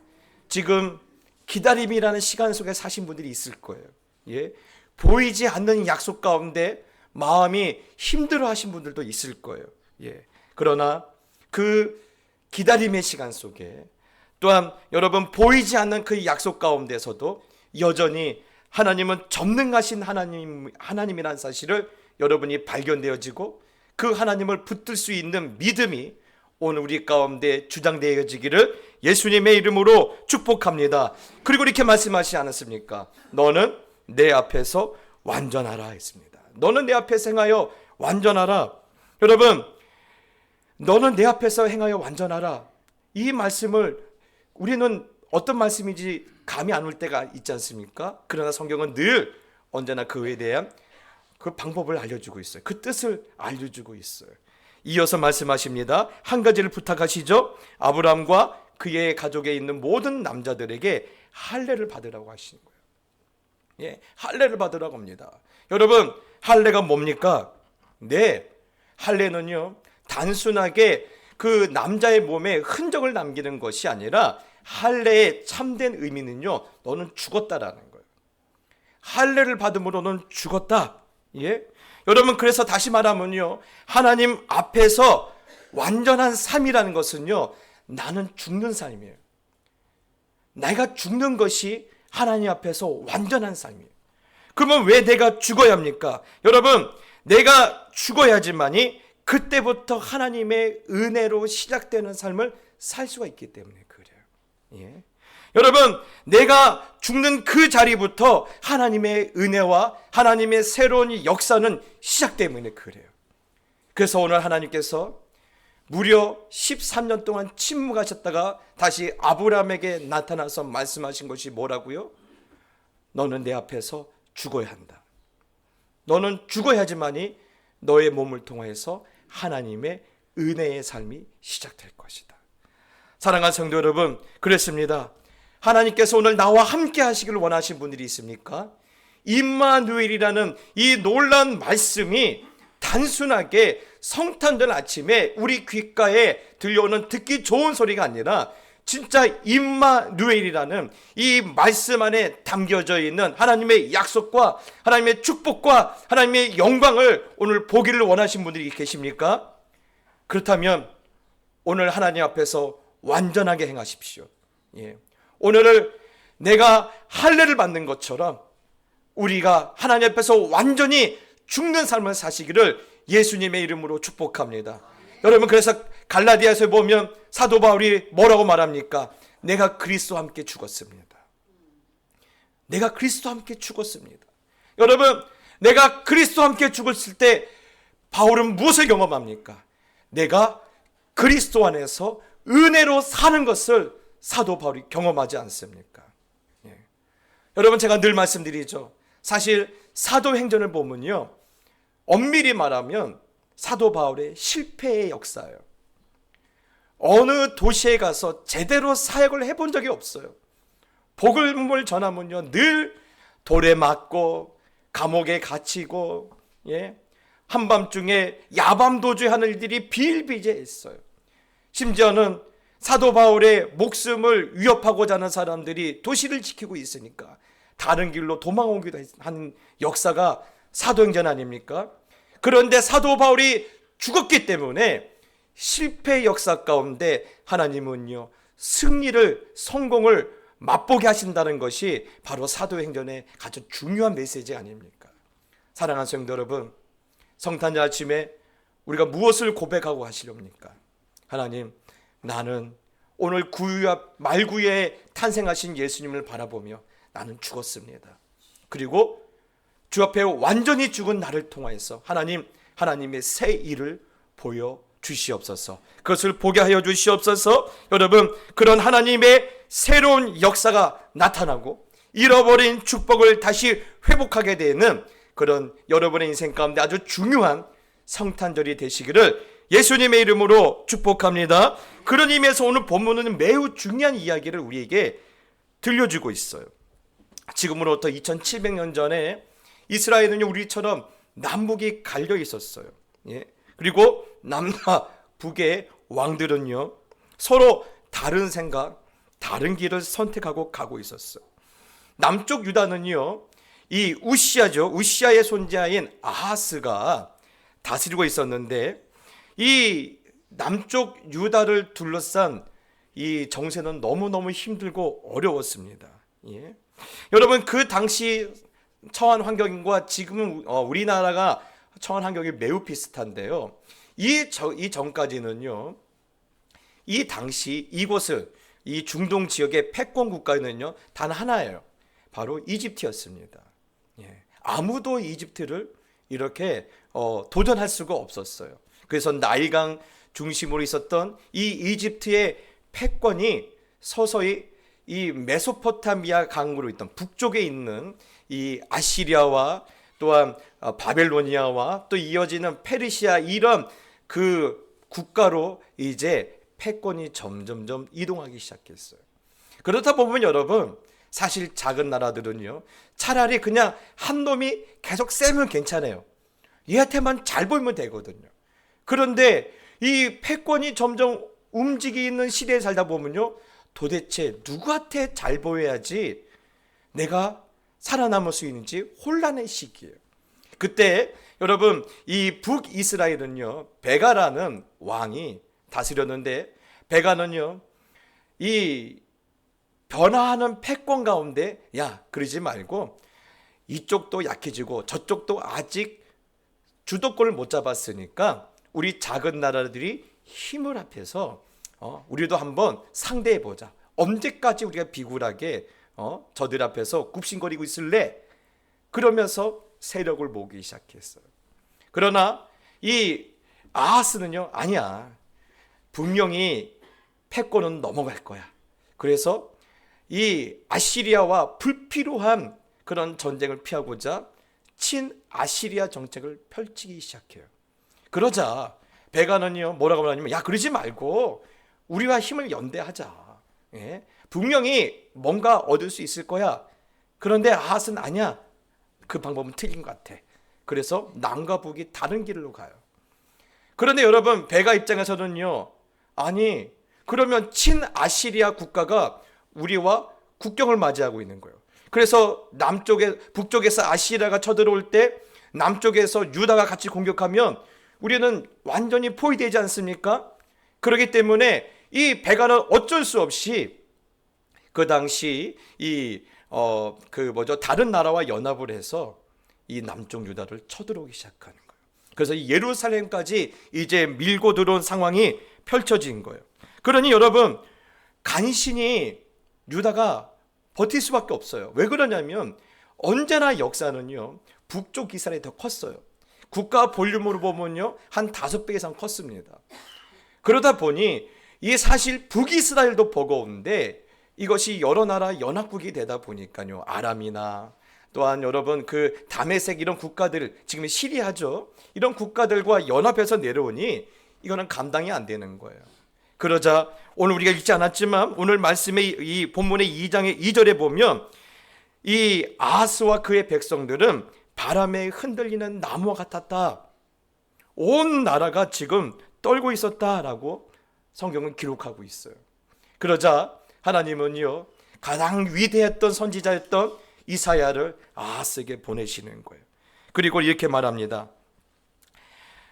지금 기다림이라는 시간 속에 사신 분들이 있을 거예요. 예? 보이지 않는 약속 가운데 마음이 힘들어 하신 분들도 있을 거예요. 예. 그러나 그 기다림의 시간 속에 또한 여러분 보이지 않는 그 약속 가운데서도 여전히 하나님은 전능하신 하나님이라는 사실을 여러분이 발견되어지고 그 하나님을 붙들 수 있는 믿음이 오늘 우리 가운데 주장되어지기를 예수님의 이름으로 축복합니다. 그리고 이렇게 말씀하시지 않았습니까? 너는 내 앞에서 완전하라 했습니다. 너는 내 앞에서 행하여 완전하라. 여러분 너는 내 앞에서 행하여 완전하라. 이 말씀을 우리는 어떤 말씀인지 감이 안 올 때가 있지 않습니까? 그러나 성경은 늘 언제나 그에 대한 그 방법을 알려주고 있어요. 그 뜻을 알려주고 있어요. 이어서 말씀하십니다. 한 가지를 부탁하시죠. 아브라함과 그의 가족에 있는 모든 남자들에게 할례를 받으라고 하시는 거예요. 예, 할례를 받으라고 합니다. 여러분, 할례가 뭡니까? 네, 할례는요 단순하게 그 남자의 몸에 흔적을 남기는 것이 아니라 할례의 참된 의미는요, 너는 죽었다라는 거예요. 할례를 받음으로는 죽었다. 예? 여러분, 그래서 다시 말하면요, 하나님 앞에서 완전한 삶이라는 것은요, 나는 죽는 삶이에요. 내가 죽는 것이 하나님 앞에서 완전한 삶이에요. 그러면 왜 내가 죽어야 합니까? 여러분, 내가 죽어야지만이 그때부터 하나님의 은혜로 시작되는 삶을 살 수가 있기 때문에 그래요. 예. 여러분, 내가 죽는 그 자리부터 하나님의 은혜와 하나님의 새로운 역사는 시작 때문에 그래요. 그래서 오늘 하나님께서 무려 13년 동안 침묵하셨다가 다시 아브라함에게 나타나서 말씀하신 것이 뭐라고요? 너는 내 앞에서 죽어야 한다. 너는 죽어야지만이 너의 몸을 통해서 하나님의 은혜의 삶이 시작될 것이다. 사랑하는 성도 여러분, 그렇습니다. 하나님께서 오늘 나와 함께 하시기를 원하신 분들이 있습니까? 임마누엘이라는 이 놀라운 말씀이 단순하게 성탄절 아침에 우리 귓가에 들려오는 듣기 좋은 소리가 아니라 진짜 임마누엘이라는 이 말씀 안에 담겨져 있는 하나님의 약속과 하나님의 축복과 하나님의 영광을 오늘 보기를 원하신 분들이 계십니까? 그렇다면 오늘 하나님 앞에서 완전하게 행하십시오. 예. 오늘을 내가 할례를 받는 것처럼 우리가 하나님 앞에서 완전히 죽는 삶을 사시기를 예수님의 이름으로 축복합니다. 여러분, 그래서 갈라디아서에 보면 사도 바울이 뭐라고 말합니까? 내가 그리스도와 함께 죽었습니다. 내가 그리스도와 함께 죽었습니다. 여러분, 내가 그리스도와 함께 죽었을 때 바울은 무엇을 경험합니까? 내가 그리스도 안에서 은혜로 사는 것을 사도 바울이 경험하지 않습니까? 예. 여러분, 제가 늘 말씀드리죠. 사실 사도행전을 보면요, 엄밀히 말하면 사도 바울의 실패의 역사예요. 어느 도시에 가서 제대로 사역을 해본 적이 없어요. 복음을 전하면요, 늘 돌에 맞고 감옥에 갇히고, 예, 한밤중에 야밤도주하는 일들이 비일비재했어요. 심지어는 사도 바울의 목숨을 위협하고자 하는 사람들이 도시를 지키고 있으니까 다른 길로 도망오기도 하는 역사가 사도행전 아닙니까? 그런데 사도 바울이 죽었기 때문에 실패의 역사 가운데 하나님은요, 승리를, 성공을 맛보게 하신다는 것이 바로 사도행전의 가장 중요한 메시지 아닙니까? 사랑하는 성도 여러분, 성탄절 아침에 우리가 무엇을 고백하고 하시렵니까? 하나님, 나는 오늘 구유와 말구유에 탄생하신 예수님을 바라보며 나는 죽었습니다. 그리고 주 앞에 완전히 죽은 나를 통하여서 하나님의 새 일을 보여주시옵소서. 그것을 보게 하여 주시옵소서. 여러분, 그런 하나님의 새로운 역사가 나타나고 잃어버린 축복을 다시 회복하게 되는 그런 여러분의 인생 가운데 아주 중요한 성탄절이 되시기를 예수님의 이름으로 축복합니다. 그런 의미에서 오늘 본문은 매우 중요한 이야기를 우리에게 들려주고 있어요. 지금으로부터 2700년 전에 이스라엘은 우리처럼 남북이 갈려 있었어요. 예. 그리고 남과 북의 왕들은요, 서로 다른 생각, 다른 길을 선택하고 가고 있었어요. 남쪽 유다는요, 이 우시아의 손자인 아하스가 다스리고 있었는데, 이 남쪽 유다를 둘러싼 이 정세는 너무너무 힘들고 어려웠습니다. 예. 여러분, 그 당시 처한 환경과 지금은 우리나라가 처한 환경이 매우 비슷한데요. 이 전까지는요, 이 당시 이곳을, 이 중동 지역의 패권 국가는요, 단 하나예요. 바로 이집트였습니다. 예. 아무도 이집트를 이렇게 도전할 수가 없었어요. 그래서 나일강 중심으로 있었던 이 이집트의 패권이 서서히 이 메소포타미아 강으로 있던 북쪽에 있는 이 아시리아와 또한 바벨로니아와 또 이어지는 페르시아, 이런 그 국가로 이제 패권이 점점점 이동하기 시작했어요. 그렇다 보면 여러분, 사실 작은 나라들은요, 차라리 그냥 한 놈이 계속 세면 괜찮아요. 얘한테만 잘 보이면 되거든요. 그런데 이 패권이 점점 움직이는 시대에 살다 보면요, 도대체 누구한테 잘 보여야지 내가 살아남을 수 있는지 혼란의 시기예요. 그때 여러분, 이 북이스라엘은요, 베가라는 왕이 다스렸는데, 베가는요, 이 변화하는 패권 가운데, 야, 그러지 말고 이쪽도 약해지고 저쪽도 아직 주도권을 못 잡았으니까 우리 작은 나라들이 힘을 합해서 우리도 한번 상대해 보자. 언제까지 우리가 비굴하게 저들 앞에서 굽신거리고 있을래? 그러면서 세력을 모으기 시작했어요. 그러나 이 아하스는요, 아니야, 분명히 패권은 넘어갈 거야. 그래서 이 아시리아와 불필요한 그런 전쟁을 피하고자 친아시리아 정책을 펼치기 시작해요. 그러자 베가는요, 뭐라고 말하냐면, 야, 그러지 말고 우리와 힘을 연대하자. 예? 분명히 뭔가 얻을 수 있을 거야. 그런데 아하스는 아니야, 그 방법은 틀린 것 같아. 그래서 남과 북이 다른 길로 가요. 그런데 여러분, 베가 입장에서는요, 아니, 그러면 친아시리아 국가가 우리와 국경을 맞이하고 있는 거예요. 그래서 북쪽에서 아시리아가 쳐들어올 때 남쪽에서 유다가 같이 공격하면 우리는 완전히 포위되지 않습니까? 그렇기 때문에 이 베가는 어쩔 수 없이 그 당시 다른 나라와 연합을 해서 이 남쪽 유다를 쳐들어오기 시작하는 거예요. 그래서 이 예루살렘까지 이제 밀고 들어온 상황이 펼쳐진 거예요. 그러니 여러분, 간신히 유다가 버틸 수밖에 없어요. 왜 그러냐면 언제나 역사는요, 북쪽 이스라엘이 더 컸어요. 국가 볼륨으로 보면요, 한 5배 이상 컸습니다. 그러다 보니 이 사실 북이스라엘도 버거운데 이것이 여러 나라 연합국이 되다 보니까요, 아람이나 또한 여러분 그 다메섹 이런 국가들, 지금 시리아죠, 이런 국가들과 연합해서 내려오니 이거는 감당이 안 되는 거예요. 그러자 오늘 우리가 읽지 않았지만 오늘 말씀의 이 본문의 2장의 2절에 보면 이 아하스와 그의 백성들은 바람에 흔들리는 나무와 같았다. 온 나라가 지금 떨고 있었다라고 성경은 기록하고 있어요. 그러자 하나님은요, 가장 위대했던 선지자였던 이사야를 아하스에게 보내시는 거예요. 그리고 이렇게 말합니다.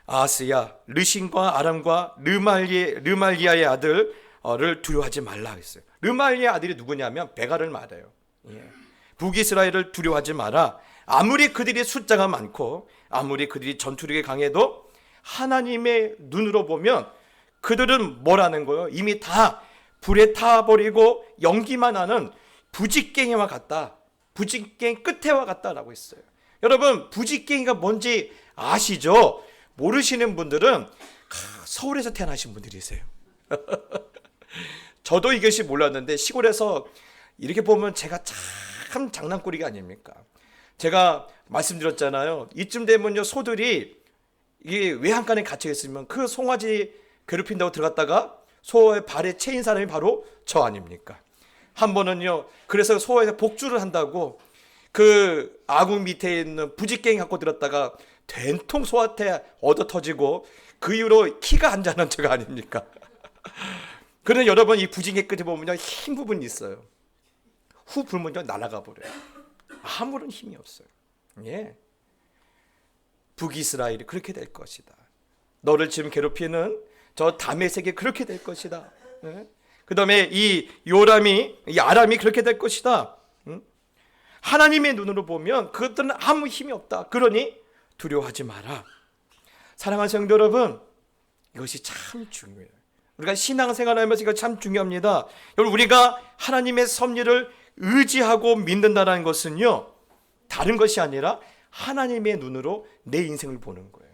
아하스야, 르신과 아람과 르말리아의 아들을 두려워하지 말라 했어요. 르말리아 아들이 누구냐면 베가를 말해요. 북이스라엘을 두려워하지 마라. 아무리 그들이 숫자가 많고 아무리 그들이 전투력이 강해도 하나님의 눈으로 보면 그들은 뭐라는 거예요? 이미 다 불에 타버리고 연기만 하는 부직갱이와 같다. 부직갱이 끝에와 같다라고 했어요. 여러분, 부직갱이가 뭔지 아시죠? 모르시는 분들은 서울에서 태어나신 분들이세요. 저도 이것이 몰랐는데 시골에서 이렇게 보면 제가 참 장난꾸러기 아닙니까? 제가 말씀드렸잖아요. 이쯤 되면요, 소들이 이게 외양간에 갇혀 있으면 그 송아지 괴롭힌다고 들어갔다가 소의 발에 채인 사람이 바로 저 아닙니까? 한 번은요, 그래서 소에서 복주를 한다고 그 아궁 밑에 있는 부직갱이 갖고 들었다가 된통 소한테 얻어 터지고 그 이후로 키가 안 자는 척 아닙니까? 그런데 여러분, 이 부직갱이 끝에 보면요, 흰 부분이 있어요. 후 불면요, 날아가 버려요. 아무런 힘이 없어요. 예. 북이스라엘이 그렇게 될 것이다. 너를 지금 괴롭히는 저 다메섹이 그렇게 될 것이다. 예? 그 다음에 이 아람이 그렇게 될 것이다. 하나님의 눈으로 보면 그것들은 아무 힘이 없다. 그러니 두려워하지 마라. 사랑하는 성도 여러분, 이것이 참 중요해요. 우리가 신앙생활하면서 이거 참 중요합니다. 여러분, 우리가 하나님의 섭리를 의지하고 믿는다는 것은요, 다른 것이 아니라 하나님의 눈으로 내 인생을 보는 거예요.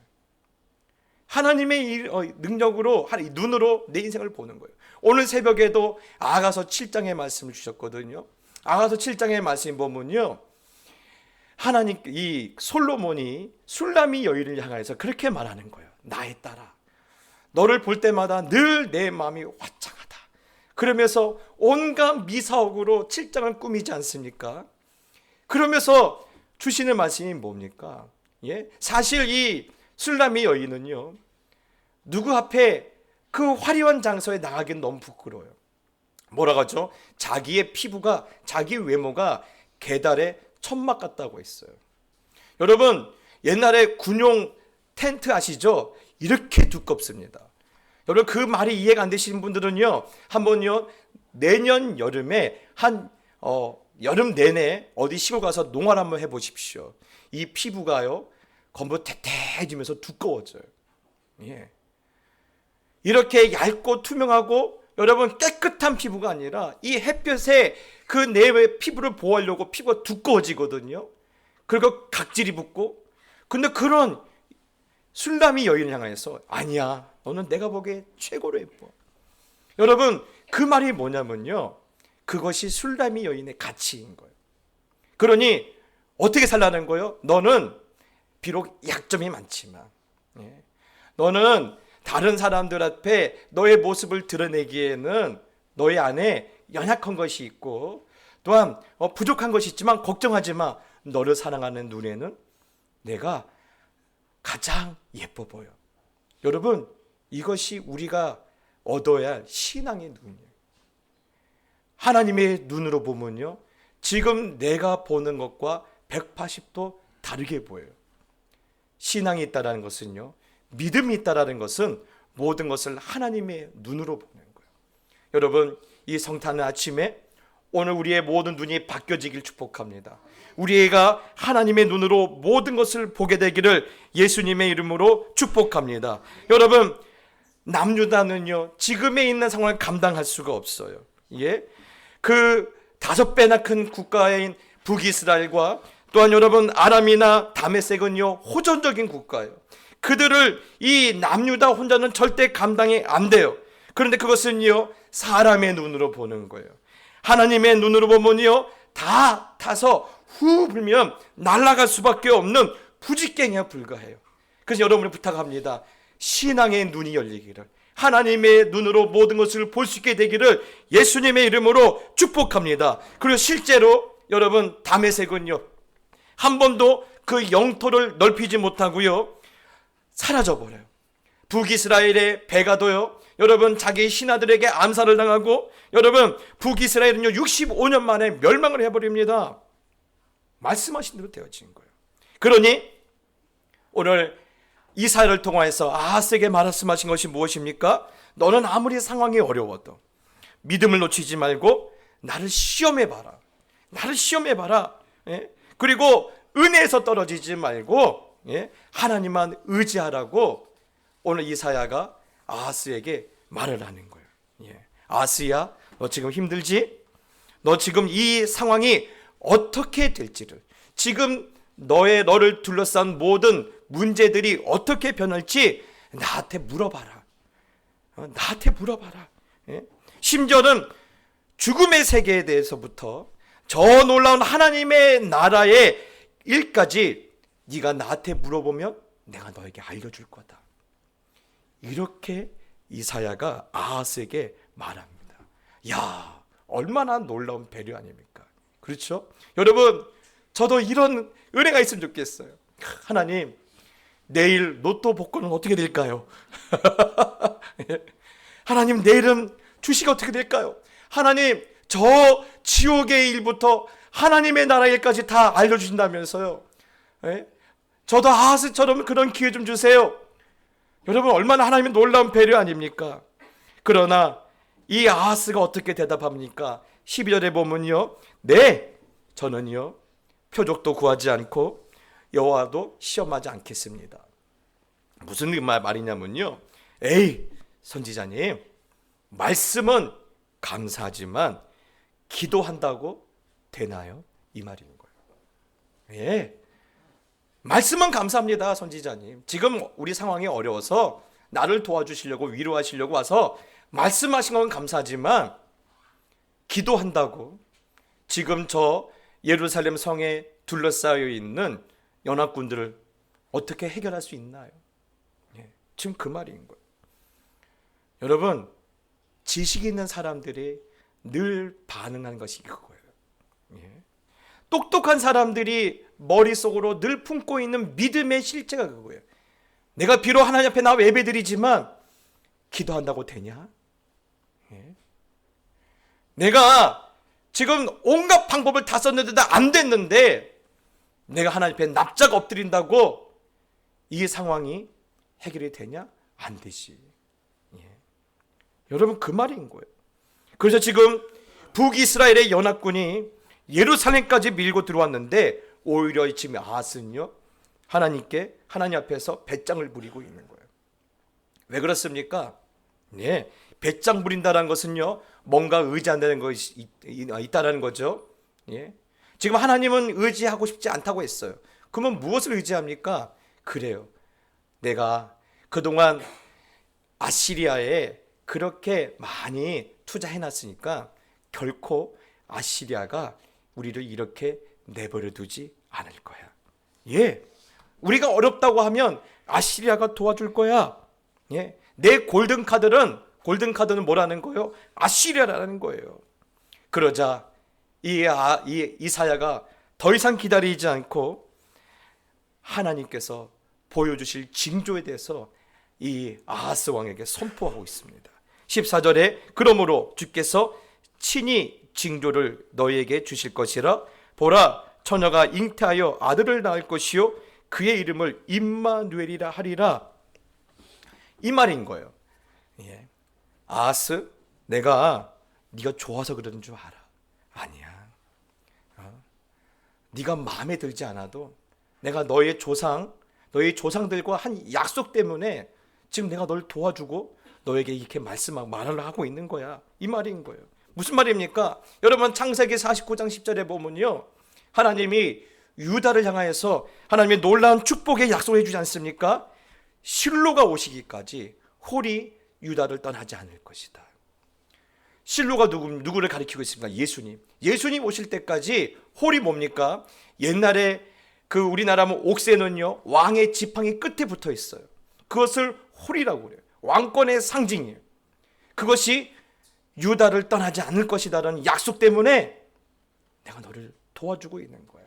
하나님의 능력으로, 눈으로 내 인생을 보는 거예요. 오늘 새벽에도 아가서 7장의 말씀을 주셨거든요. 아가서 7장의 말씀 보면요, 하나님, 이 솔로몬이 술라미 여인을 향해서 그렇게 말하는 거예요. 나의 딸아, 너를 볼 때마다 늘 내 마음이 화창하다. 그러면서 온갖 미사옥으로 칠장을 꾸미지 않습니까? 그러면서 주시는 말씀이 뭡니까? 예? 사실 이 술람이 여인은요, 누구 앞에 그 화려한 장소에 나가기는 너무 부끄러워요. 뭐라고 하죠? 자기의 피부가, 자기 외모가 계달의 천막 같다고 했어요. 여러분, 옛날에 군용 텐트 아시죠? 이렇게 두껍습니다. 여러분, 그 말이 이해가 안 되시는 분들은요, 한번요, 내년 여름에 여름 내내 어디 시골 가서 농활 한번 해보십시오. 이 피부가요, 검부 태태해지면서 두꺼워져요. 예. 이렇게 얇고 투명하고 여러분 깨끗한 피부가 아니라 이 햇볕에 그 내 피부를 보호하려고 피부가 두꺼워지거든요. 그리고 각질이 붙고, 근데 그런 술람이 여인을 향해서 아니야, 너는 내가 보기에 최고로 예뻐. 여러분, 그 말이 뭐냐면요, 그것이 술람이 여인의 가치인 거예요. 그러니 어떻게 살라는 거예요? 너는 비록 약점이 많지만, 너는 다른 사람들 앞에 너의 모습을 드러내기에는 너의 안에 연약한 것이 있고, 또한 부족한 것이 있지만 걱정하지 마. 너를 사랑하는 눈에는 내가 가장 예뻐 보여. 여러분, 이것이 우리가 얻어야 할 신앙의 눈이에요. 하나님의 눈으로 보면요, 지금 내가 보는 것과 180도 다르게 보여요. 신앙이 있다는 것은요, 믿음이 있다는 것은 모든 것을 하나님의 눈으로 보는 거예요. 여러분, 이 성탄의 아침에 오늘 우리의 모든 눈이 바뀌어지길 축복합니다. 우리가 하나님의 눈으로 모든 것을 보게 되기를 예수님의 이름으로 축복합니다. 여러분, 남유다는요, 지금에 있는 상황을 감당할 수가 없어요. 예? 그 5배나 큰 국가인 북이스라엘과 또한 여러분 아람이나 다메섹은요, 호전적인 국가예요. 그들을 이 남유다 혼자는 절대 감당이 안 돼요. 그런데 그것은요, 사람의 눈으로 보는 거예요. 하나님의 눈으로 보면요, 다 타서 후 불면 날아갈 수밖에 없는 부직갱이에 불과해요. 그래서 여러분을 부탁합니다. 신앙의 눈이 열리기를, 하나님의 눈으로 모든 것을 볼 수 있게 되기를 예수님의 이름으로 축복합니다. 그리고 실제로 여러분, 다메섹은요, 한 번도 그 영토를 넓히지 못하고요, 사라져버려요. 북이스라엘의 배가도요, 여러분, 자기 신하들에게 암살을 당하고, 여러분, 북이스라엘은요 65년 만에 멸망을 해버립니다. 말씀하신 대로 되어진 거예요. 그러니 오늘 이사야를 통하여서 아하스에게 말씀하신 것이 무엇입니까? 너는 아무리 상황이 어려워도 믿음을 놓치지 말고 나를 시험해봐라. 나를 시험해봐라. 예? 그리고 은혜에서 떨어지지 말고, 예? 하나님만 의지하라고 오늘 이사야가 아하스에게 말을 하는 거예요. 예. 아하스야, 너 지금 힘들지? 너 지금 이 상황이 어떻게 될지를, 지금 너를 둘러싼 모든 문제들이 어떻게 변할지 나한테 물어봐라. 나한테 물어봐라. 예? 심지어는 죽음의 세계에 대해서부터 저 놀라운 하나님의 나라의 일까지 네가 나한테 물어보면 내가 너에게 알려줄 거다. 이렇게 이사야가 아하스에게 말합니다. 야, 얼마나 놀라운 배려 아닙니까? 그렇죠? 여러분, 저도 이런 은혜가 있으면 좋겠어요. 하나님, 내일 로또 복권은 어떻게 될까요? 하나님, 내일은 주식 어떻게 될까요? 하나님, 저 지옥의 일부터 하나님의 나라 일까지 다 알려주신다면서요. 예? 저도 아하스처럼 그런 기회 좀 주세요. 여러분, 얼마나 하나님의 놀라운 배려 아닙니까? 그러나 이 아하스가 어떻게 대답합니까? 12절에 보면요, 네, 저는요 표적도 구하지 않고 여호와도 시험하지 않겠습니다. 무슨 말이냐면요, 에이 선지자님, 말씀은 감사하지만 기도한다고 되나요? 이 말인 거예요. 예, 말씀은 감사합니다, 선지자님. 지금 우리 상황이 어려워서 나를 도와주시려고, 위로하시려고 와서 말씀하신 건 감사하지만 기도한다고 지금 저 예루살렘 성에 둘러싸여 있는 연합군들을 어떻게 해결할 수 있나요? 예, 지금 그 말인 거예요. 여러분, 지식 있는 사람들이 늘 반응하는 것이 그거예요. 예. 똑똑한 사람들이 머릿속으로 늘 품고 있는 믿음의 실체가 그거예요. 내가 비록 하나님 앞에 나와 예배드리지만 기도한다고 되냐? 예. 내가 지금 온갖 방법을 다 썼는데 안 됐는데 내가 하나님 앞에 납작 엎드린다고 이 상황이 해결이 되냐? 안 되지. 예. 여러분 그 말인 거예요. 그래서 지금 북이스라엘의 연합군이 예루살렘까지 밀고 들어왔는데 오히려 지금 아하스는요 하나님 앞에서 배짱을 부리고 있는 거예요. 왜 그렇습니까? 네, 배짱 부린다는 것은요 뭔가 의지한다는 것이 있다라는 거죠. 예. 지금 하나님은 의지하고 싶지 않다고 했어요. 그러면 무엇을 의지합니까? 그래요. 내가 그동안 아시리아에 그렇게 많이 투자해놨으니까 결코 아시리아가 우리를 이렇게 내버려 두지 않을 거야. 예, 우리가 어렵다고 하면 아시리아가 도와줄 거야. 예, 내 골든카드는 뭐라는 거예요? 아시리아라는 거예요. 그러자 이사야가 더 이상 기다리지 않고 하나님께서 보여주실 징조에 대해서 이 아하스 왕에게 선포하고 있습니다. 14절에 그러므로 주께서 친히 징조를 너희에게 주실 것이라. 보라, 처녀가 잉태하여 아들을 낳을 것이요 그의 이름을 임마누엘이라 하리라. 이 말인 거예요. 예. 아하스, 내가 네가 좋아서 그러는 줄 알아. 아니야. 네가 마음에 들지 않아도 내가 너희 조상들과 한 약속 때문에 지금 내가 널 도와주고 너에게 이렇게 말을 하고 있는 거야. 이 말인 거예요. 무슨 말입니까? 여러분 창세기 49장 10절에 보면요 하나님이 유다를 향하여서 하나님의 놀라운 축복의 약속을 해주지 않습니까? 실로가 오시기까지 홀이 유다를 떠나지 않을 것이다. 실로가 누구를 가리키고 있습니까? 예수님 오실 때까지 홀이 뭡니까? 옛날에 그 우리나라면 옥새는요 왕의 지팡이 끝에 붙어 있어요. 그것을 홀이라고 그래요. 왕권의 상징이에요. 그것이 유다를 떠나지 않을 것이다라는 약속 때문에 내가 너를 도와주고 있는 거야.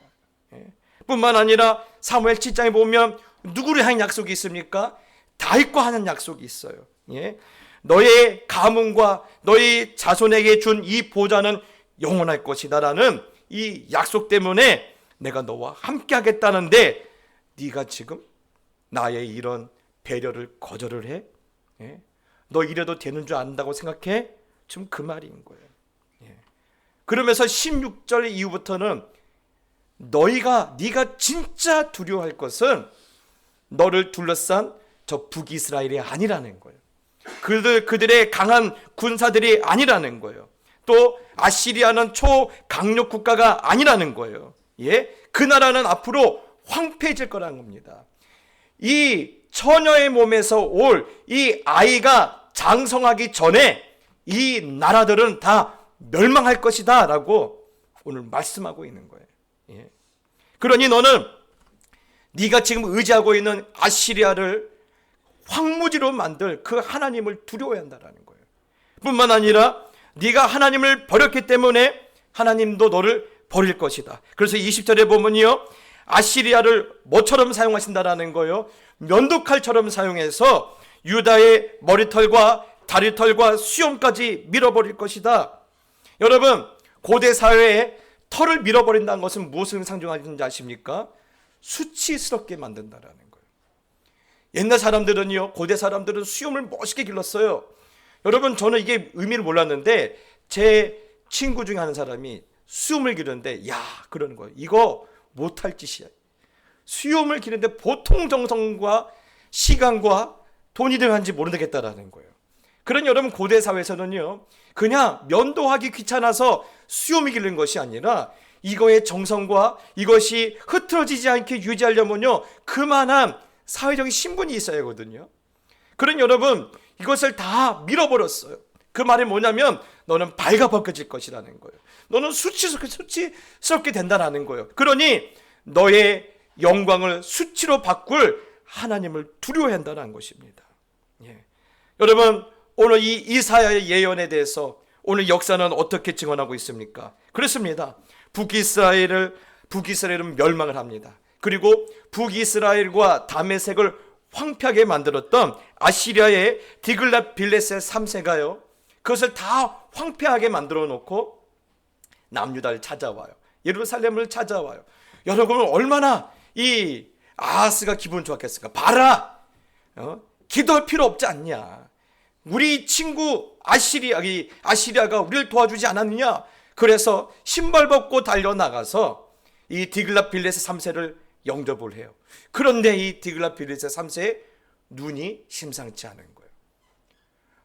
예. 뿐만 아니라 사무엘 7장에 보면 누구를 향한 약속이 있습니까? 다윗과 하는 약속이 있어요. 예. 너의 가문과 너의 자손에게 준 이 보좌는 영원할 것이다라는 이 약속 때문에 내가 너와 함께 하겠다는데 네가 지금 나의 이런 배려를 거절을 해? 예? 너 이래도 되는 줄 안다고 생각해? 지금 그 말인 거예요. 예. 그러면서 16절 이후부터는 네가 진짜 두려워할 것은 너를 둘러싼 저 북이스라엘이 아니라는 거예요. 그들의 강한 군사들이 아니라는 거예요. 또 아시리아는 초강력 국가가 아니라는 거예요. 예? 그 나라는 앞으로 황폐해질 거라는 겁니다. 이 처녀의 몸에서 올 이 아이가 장성하기 전에 이 나라들은 다 멸망할 것이다 라고 오늘 말씀하고 있는 거예요. 예. 그러니 너는 네가 지금 의지하고 있는 아시리아를 황무지로 만들 그 하나님을 두려워해야 한다는 거예요. 뿐만 아니라 네가 하나님을 버렸기 때문에 하나님도 너를 버릴 것이다. 그래서 20절에 보면요 아시리아를 뭐처럼 사용하신다라는 거예요. 면도칼처럼 사용해서 유다의 머리털과 다리털과 수염까지 밀어버릴 것이다. 여러분 고대 사회에 털을 밀어버린다는 것은 무엇을 상징하는지 아십니까? 수치스럽게 만든다라는 거예요. 옛날 사람들은요 고대 사람들은 수염을 멋있게 길렀어요. 여러분 저는 이게 의미를 몰랐는데 제 친구 중에 하는 사람이 수염을 기르는데 야 그러는 거예요. 이거 못할 짓이야. 수염을 기르는데 보통 정성과 시간과 돈이 들어간지 모르겠다라는 거예요. 그런 여러분 고대 사회에서는요 그냥 면도하기 귀찮아서 수염이 기르는 것이 아니라 이거의 정성과 이것이 흐트러지지 않게 유지하려면요 그만한 사회적인 신분이 있어야 하거든요. 그런 여러분 이것을 다 밀어버렸어요. 그 말이 뭐냐면 너는 발가벗겨질 것이라는 거예요. 너는 수치스럽게 된다라는 거예요. 그러니 너의 영광을 수치로 바꿀 하나님을 두려워해야 한다는 것입니다. 예. 여러분 오늘 이 이사야의 예언에 대해서 오늘 역사는 어떻게 증언하고 있습니까? 그렇습니다. 북이스라엘은 멸망을 합니다. 그리고 북이스라엘과 다메섹을 황폐하게 만들었던 아시리아의 디글랏빌레셋 3세가요, 그것을 다 황폐하게 만들어 놓고 남유다를 찾아와요. 예루살렘을 찾아와요. 여러분은 얼마나 이 아하스가 기분 좋았겠습니까? 봐라, 기도할 필요 없지 않냐? 우리 친구 아시리아가 우리를 도와주지 않았느냐? 그래서 신발 벗고 달려나가서 이 디글랏빌레셋 3세를 영접을 해요. 그런데 이 디글랏빌레셋 3세의 눈이 심상치 않은 거예요.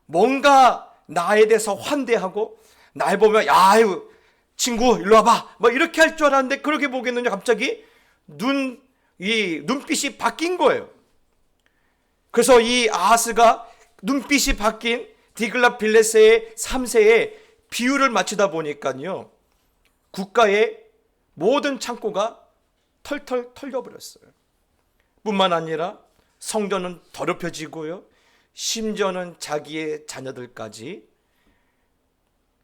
뭔가 나에 대해서 환대하고 날 보면 야유 친구 일로 와봐 뭐 이렇게 할 줄 알았는데 그렇게 보겠느냐, 갑자기 눈빛이 바뀐 거예요. 그래서 이 아하스가 눈빛이 바뀐 디글랏빌레셋 3세의 비유를 맞추다 보니까요, 국가의 모든 창고가 털털 털려버렸어요. 뿐만 아니라 성전은 더럽혀지고요, 심지어는 자기의 자녀들까지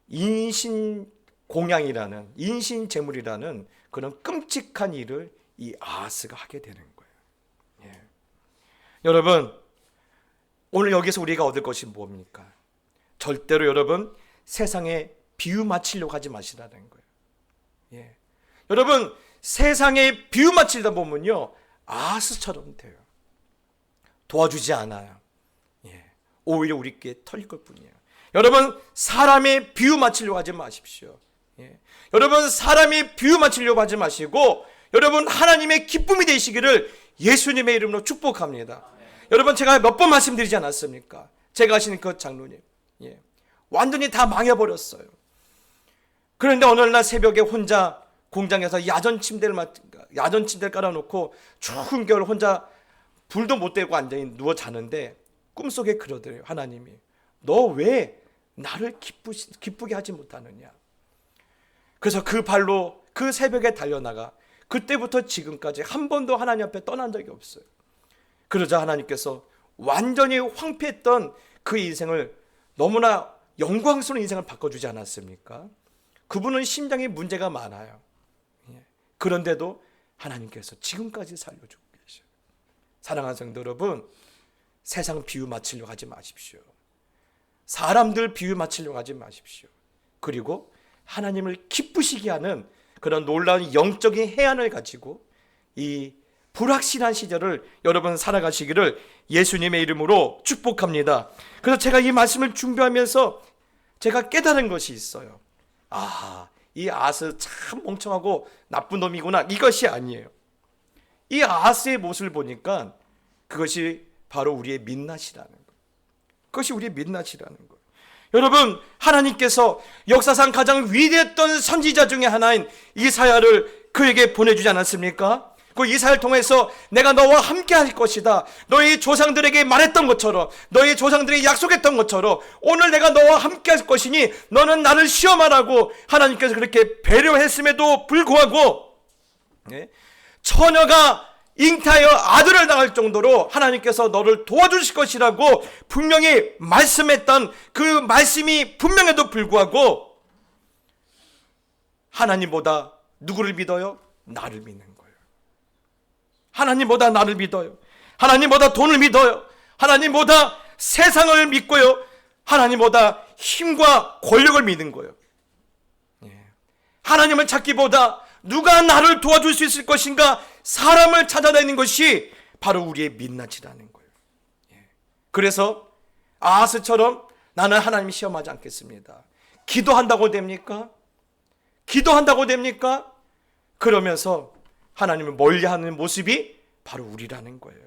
인신공양이라는, 인신제물이라는 그런 끔찍한 일을 이 아하스가 하게 되는 거예요. 예. 여러분, 오늘 여기서 우리가 얻을 것이 뭡니까? 절대로 여러분 세상에 비유 맞추려고 하지 마시라는 거예요. 예. 여러분, 세상에 비유 맞추다 보면요, 아하스처럼 돼요. 도와주지 않아요. 예. 오히려 우리께 털릴 것 뿐이에요. 여러분, 사람의 비유 맞추려고 하지 마십시오. 예. 여러분, 사람의 비유 맞추려고 하지 마시고 여러분 하나님의 기쁨이 되시기를 예수님의 이름으로 축복합니다. 여러분, 제가 몇 번 말씀드리지 않았습니까? 제가 아시는 그 장로님, 예. 완전히 다 망해버렸어요. 그런데 어느 날 새벽에 혼자 공장에서 야전 침대를 깔아놓고 추운 겨울 혼자 불도 못 떼고 완전히 누워 자는데 꿈속에 그러더래요. 하나님이, 너 왜 나를 기쁘게 하지 못하느냐? 그래서 그 발로 그 새벽에 달려나가 그때부터 지금까지 한 번도 하나님 앞에 떠난 적이 없어요. 그러자 하나님께서 완전히 황폐했던 그 인생을 너무나 영광스러운 인생을 바꿔주지 않았습니까? 그분은 심장에 문제가 많아요. 그런데도 하나님께서 지금까지 살려주고 계셔요. 사랑하는 성도 여러분, 세상 비유 맞추려고 하지 마십시오. 사람들 비유 맞추려고 하지 마십시오. 그리고 하나님을 기쁘시게 하는 그런 놀라운 영적인 해안을 가지고 이 불확실한 시절을 여러분 살아가시기를 예수님의 이름으로 축복합니다. 그래서 제가 이 말씀을 준비하면서 제가 깨달은 것이 있어요. 이 아하스 참 멍청하고 나쁜 놈이구나, 이것이 아니에요. 이 아하스의 모습을 보니까 그것이 바로 우리의 민낯이라는 거예요. 그것이 우리의 민낯이라는 거예요. 여러분, 하나님께서 역사상 가장 위대했던 선지자 중에 하나인 이사야를 그에게 보내주지 않았습니까? 그 이사야를 통해서 내가 너와 함께 할 것이다, 너희 조상들에게 말했던 것처럼, 너희 조상들에게 약속했던 것처럼 오늘 내가 너와 함께 할 것이니 너는 나를 시험하라고 하나님께서 그렇게 배려했음에도 불구하고 처녀가 잉타하여 아들을 낳을 정도로 하나님께서 너를 도와주실 것이라고 분명히 말씀했던 그 말씀이 분명해도 불구하고 하나님보다 누구를 믿어요? 나를 믿는 거예요. 하나님보다 나를 믿어요. 하나님보다 돈을 믿어요. 하나님보다 세상을 믿고요. 하나님보다 힘과 권력을 믿는 거예요. 하나님을 찾기보다 누가 나를 도와줄 수 있을 것인가, 사람을 찾아다니는 것이 바로 우리의 민낯이라는 거예요. 그래서 아하스처럼 나는 하나님 시험하지 않겠습니다. 기도한다고 됩니까? 기도한다고 됩니까? 그러면서 하나님을 멀리하는 모습이 바로 우리라는 거예요.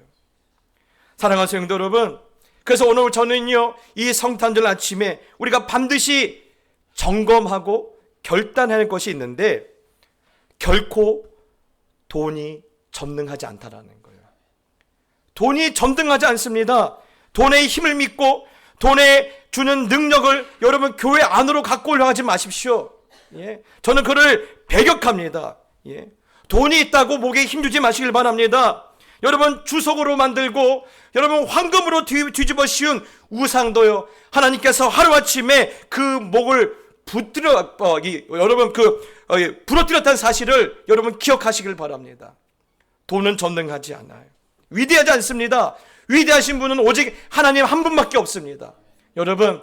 사랑하는 성도 여러분, 그래서 오늘 저는요, 이 성탄절 아침에 우리가 반드시 점검하고 결단해야 할 것이 있는데 결코 돈이 전능하지 않다라는 거예요. 돈이 전능하지 않습니다. 돈의 힘을 믿고 돈에 주는 능력을 여러분 교회 안으로 갖고 올라가지 마십시오. 저는 그를 배격합니다. 돈이 있다고 목에 힘주지 마시길 바랍니다. 여러분 주석으로 만들고 여러분 황금으로 뒤집어 씌운 우상도요, 하나님께서 하루아침에 그 목을 여러분 부러뜨렸다는 사실을 여러분 기억하시길 바랍니다. 돈은 전능하지 않아요. 위대하지 않습니다. 위대하신 분은 오직 하나님 한 분밖에 없습니다. 여러분,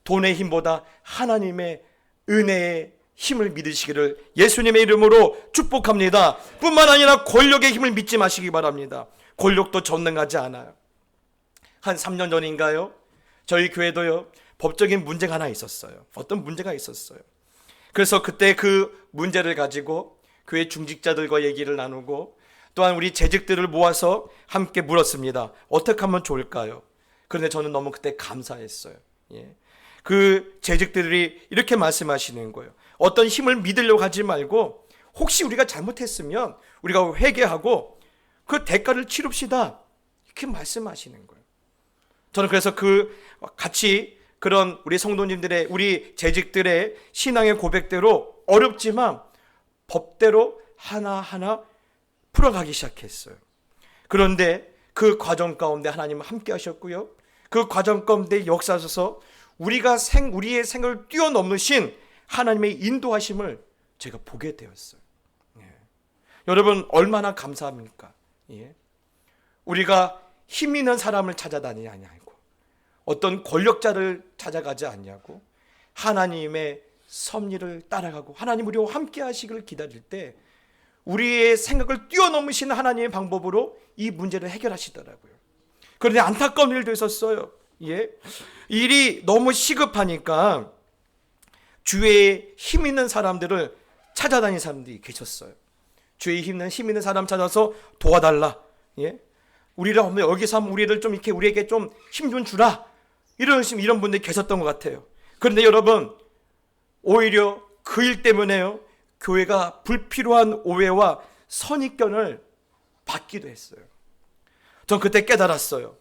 돈의 힘보다 하나님의 은혜의 힘을 믿으시기를 예수님의 이름으로 축복합니다. 뿐만 아니라 권력의 힘을 믿지 마시기 바랍니다. 권력도 전능하지 않아요. 한 3년 전인가요? 저희 교회도요, 법적인 문제가 하나 있었어요. 어떤 문제가 있었어요. 그래서 그때 그 문제를 가지고 교회 중직자들과 얘기를 나누고 또한 우리 재직들을 모아서 함께 물었습니다. 어떻게 하면 좋을까요? 그런데 저는 너무 그때 감사했어요. 그 재직들이 이렇게 말씀하시는 거예요. 어떤 힘을 믿으려고 하지 말고 혹시 우리가 잘못했으면 우리가 회개하고 그 대가를 치릅시다, 이렇게 말씀하시는 거예요. 저는 그래서 같이 그런 우리 성도님들의, 우리 재직들의 신앙의 고백대로 어렵지만 법대로 하나하나 풀어가기 시작했어요. 그런데 그 과정 가운데 하나님은 함께 하셨고요, 그 과정 가운데 역사하셔서 우리의 생각을 뛰어넘으신 하나님의 인도하심을 제가 보게 되었어요. 여러분, 얼마나 감사합니까? 우리가 힘 있는 사람을 찾아다니지 않냐고, 어떤 권력자를 찾아가지 않냐고, 하나님의 섭리를 따라가고 하나님 우리와 함께 하시기를 기다릴 때 우리의 생각을 뛰어넘으시는 하나님의 방법으로 이 문제를 해결하시더라고요. 그런데 안타까운 일도 있었어요. 일이 너무 시급하니까 주위에 힘 있는 사람들을 찾아다니는 사람들이 계셨어요. 주위에 힘 있는 사람 찾아서 도와달라. 우리를 여기서 하면 우리에게 좀 힘 좀 주라. 이런 분들이 계셨던 것 같아요. 그런데 여러분, 오히려 그 일 때문에요, 교회가 불필요한 오해와 선입견을 받기도 했어요. 전 그때 깨달았어요.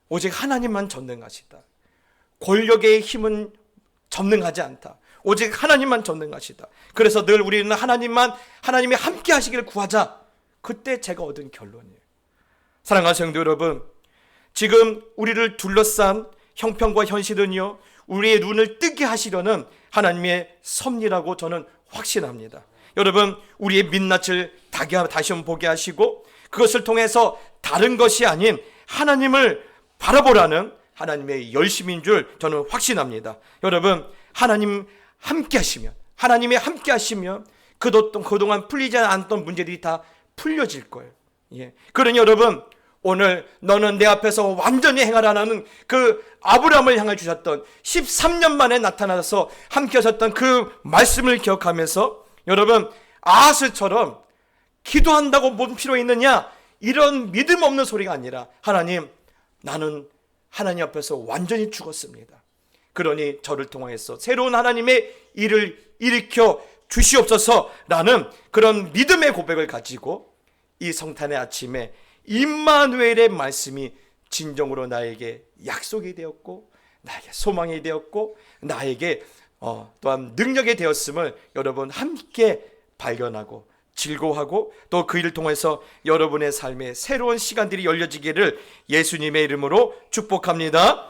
오직 하나님만 전능하시다. 권력의 힘은 전능하지 않다. 오직 하나님만 전능하시다. 그래서 늘 우리는 하나님이 함께 하시기를 구하자. 그때 제가 얻은 결론이에요. 사랑하는 성도 여러분, 지금 우리를 둘러싼 형편과 현실은요, 우리의 눈을 뜨게 하시려는 하나님의 섭리라고 저는 확신합니다. 여러분, 우리의 민낯을 다시 한번 보게 하시고 그것을 통해서 다른 것이 아닌 하나님을 바라보라는 하나님의 열심인 줄 저는 확신합니다. 여러분, 하나님이 함께 하시면 그동안 풀리지 않았던 문제들이 다 풀려질 거예요. 그러니 여러분, 오늘 너는 내 앞에서 완전히 행하라는 그 아브라함을 향해 주셨던 13년 만에 나타나서 함께 하셨던 그 말씀을 기억하면서 여러분, 아하스처럼 기도한다고 뭔 필요 있느냐, 이런 믿음 없는 소리가 아니라 하나님, 나는 하나님 앞에서 완전히 죽었습니다. 그러니 저를 통해서 새로운 하나님의 일을 일으켜 주시옵소서라는 그런 믿음의 고백을 가지고 이 성탄의 아침에 임마누엘의 말씀이 진정으로 나에게 약속이 되었고 나에게 소망이 되었고 나에게 또한 능력이 되었음을 여러분 함께 발견하고 즐거워하고 또 그 일을 통해서 여러분의 삶에 새로운 시간들이 열려지기를 예수님의 이름으로 축복합니다.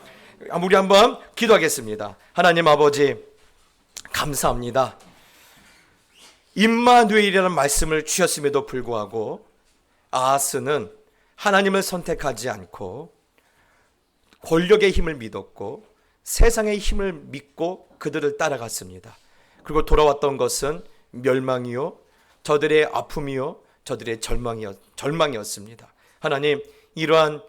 우리 한번 기도하겠습니다. 하나님 아버지, 감사합니다. 임마누엘이라는 말씀을 주셨음에도 불구하고 아하스는 하나님을 선택하지 않고 권력의 힘을 믿었고 세상의 힘을 믿고 그들을 따라갔습니다. 그리고 돌아왔던 것은 멸망이요, 저들의 아픔이요, 저들의 절망이었습니다. 하나님, 이러한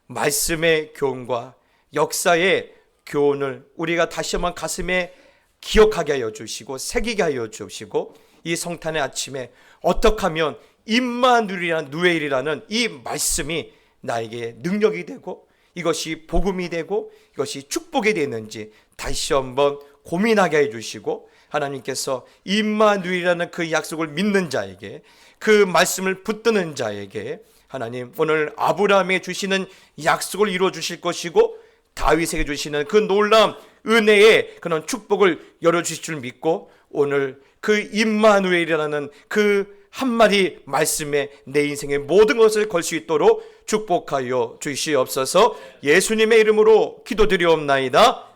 말씀의 교훈과 역사의 교훈을 우리가 다시 한번 가슴에 기억하게 하여 주시고 새기게 하여 주시고 이 성탄의 아침에 어떻게 하면 임마누엘이라는 이 말씀이 나에게 능력이 되고 이것이 복음이 되고 이것이 축복이 되는지 다시 한번 고민하게 해주시고 하나님께서 임마누엘이라는 그 약속을 믿는 자에게 그 말씀을 붙드는 자에게 하나님 오늘 아브라함에게 주시는 약속을 이루어 주실 것이고 다윗에게 주시는 그 놀라운 은혜의 그런 축복을 열어주실 줄 믿고 오늘 그 임마누엘이라는 그 한마디 말씀에 내 인생의 모든 것을 걸 수 있도록 축복하여 주시옵소서. 예수님의 이름으로 기도드리옵나이다.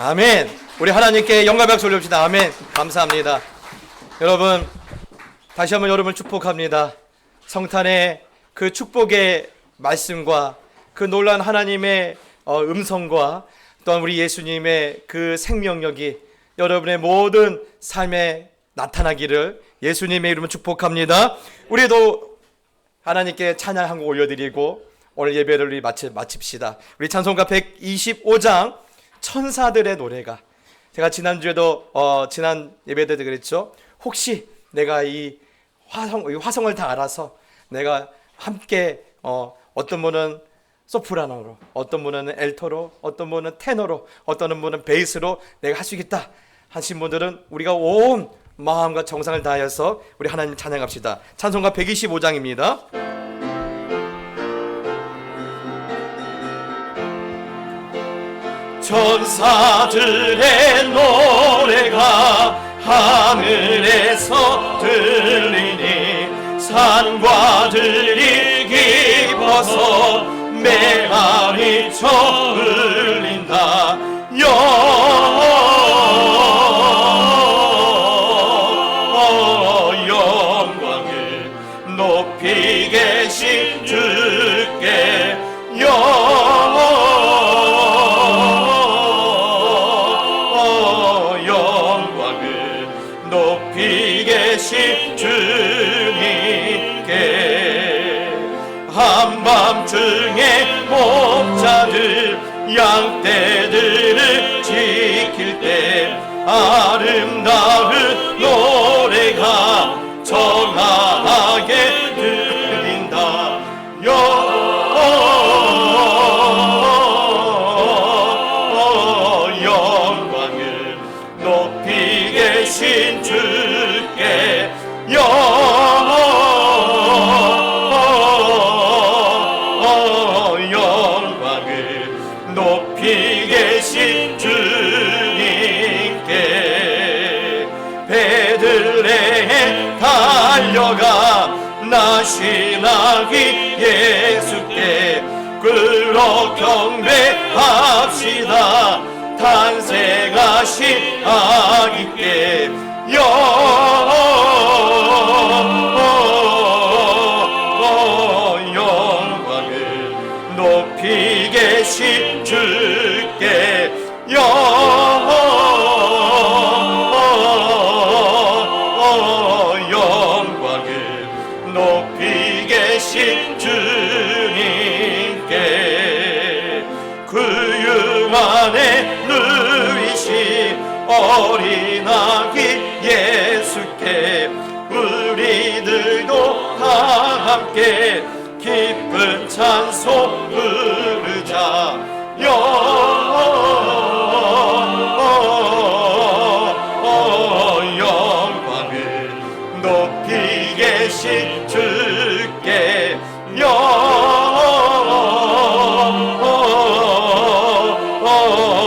아멘. 우리 하나님께 영광 박수 올립시다. 아멘. 감사합니다. 여러분, 다시 한번 여러분을 축복합니다. 성탄의 그 축복의 말씀과 그 놀라운 하나님의 음성과 또한 우리 예수님의 그 생명력이 여러분의 모든 삶에 나타나기를 예수님의 이름으로 축복합니다. 우리도 하나님께 찬양 한 곡 올려드리고 오늘 예배를 우리 마칩시다. 우리 찬송가 125장 천사들의 노래가, 제가 지난주에도 지난 예배 때도 그랬죠. 혹시 내가 이 화성을 다 알아서 내가 함께 어떤 분은 소프라노로, 어떤 분은 엘토로, 어떤 분은 테너로, 어떤 분은 베이스로 내가 할 수 있겠다 하신 분들은 우리가 온 마음과 정성을 다하여서 우리 하나님 찬양합시다. 찬송가 125장입니다. 천사들의 노래가 하늘에서 들리니 산과 들이 깊어서 메아리 쳐 흘린다. 영광을 높이 계신 주께 영광을 높이 계신 주님께 한밤중에 목자들 양떼들을 지킬 때 아름다운 노래가 정하게 들린다. 영광을 높이 계신 주께 영광을 높이 계신 주님께 베들레헴 달려가 나시나기 예수께 끌어 경배합시다. 탄생하신 아기께 영광을 높이 계신 주께 영광을 높이 계신 주님께 구유 안에 누이신 어린아기 예수께 우리들도 다 함께 기쁜 찬송 부르자. 영광을 높이 계신 주께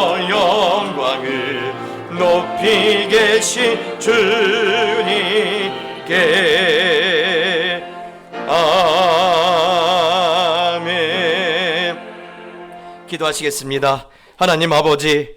영광을 높이 계신 주님께 아멘. 기도하시겠습니다. 하나님 아버지,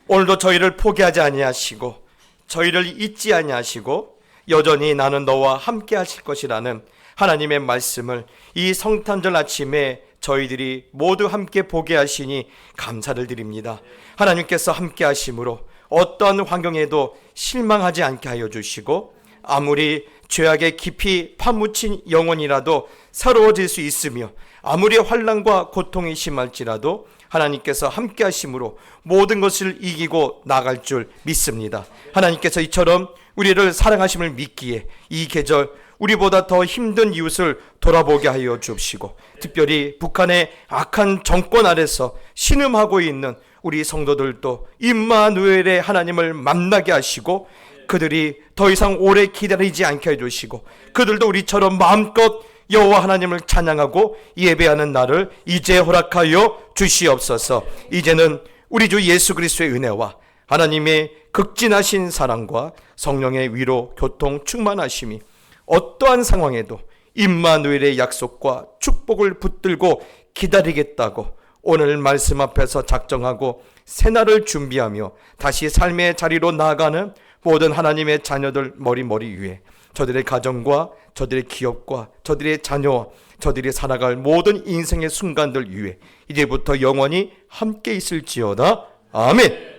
오늘도 저희를 포기하지 아니하시고 저희를 잊지 아니하시고 여전히 나는 너와 함께 하실 것이라는 하나님의 말씀을 이 성탄절 아침에 저희들이 모두 함께 보게 하시니 감사를 드립니다. 하나님께서 함께 하심으로 어떤 환경에도 실망하지 않게 하여 주시고 아무리 죄악에 깊이 파묻힌 영혼이라도 새로워질 수 있으며 아무리 환난과 고통이 심할지라도 하나님께서 함께 하심으로 모든 것을 이기고 나갈 줄 믿습니다. 하나님께서 이처럼 우리를 사랑하심을 믿기에 이 계절 우리보다 더 힘든 이웃을 돌아보게 하여 주옵시고 특별히 북한의 악한 정권 아래서 신음하고 있는 우리 성도들도 임마누엘의 하나님을 만나게 하시고 그들이 더 이상 오래 기다리지 않게 해주시고 그들도 우리처럼 마음껏 여호와 하나님을 찬양하고 예배하는 날을 이제 허락하여 주시옵소서. 이제는 우리 주 예수 그리스도의 은혜와 하나님의 극진하신 사랑과 성령의 위로 교통 충만하심이 어떠한 상황에도 임마누엘의 약속과 축복을 붙들고 기다리겠다고 오늘 말씀 앞에서 작정하고 새날을 준비하며 다시 삶의 자리로 나아가는 모든 하나님의 자녀들 머리 위에 저들의 가정과 저들의 기업과 저들의 자녀와 저들이 살아갈 모든 인생의 순간들 위에 이제부터 영원히 함께 있을지어다. 아멘.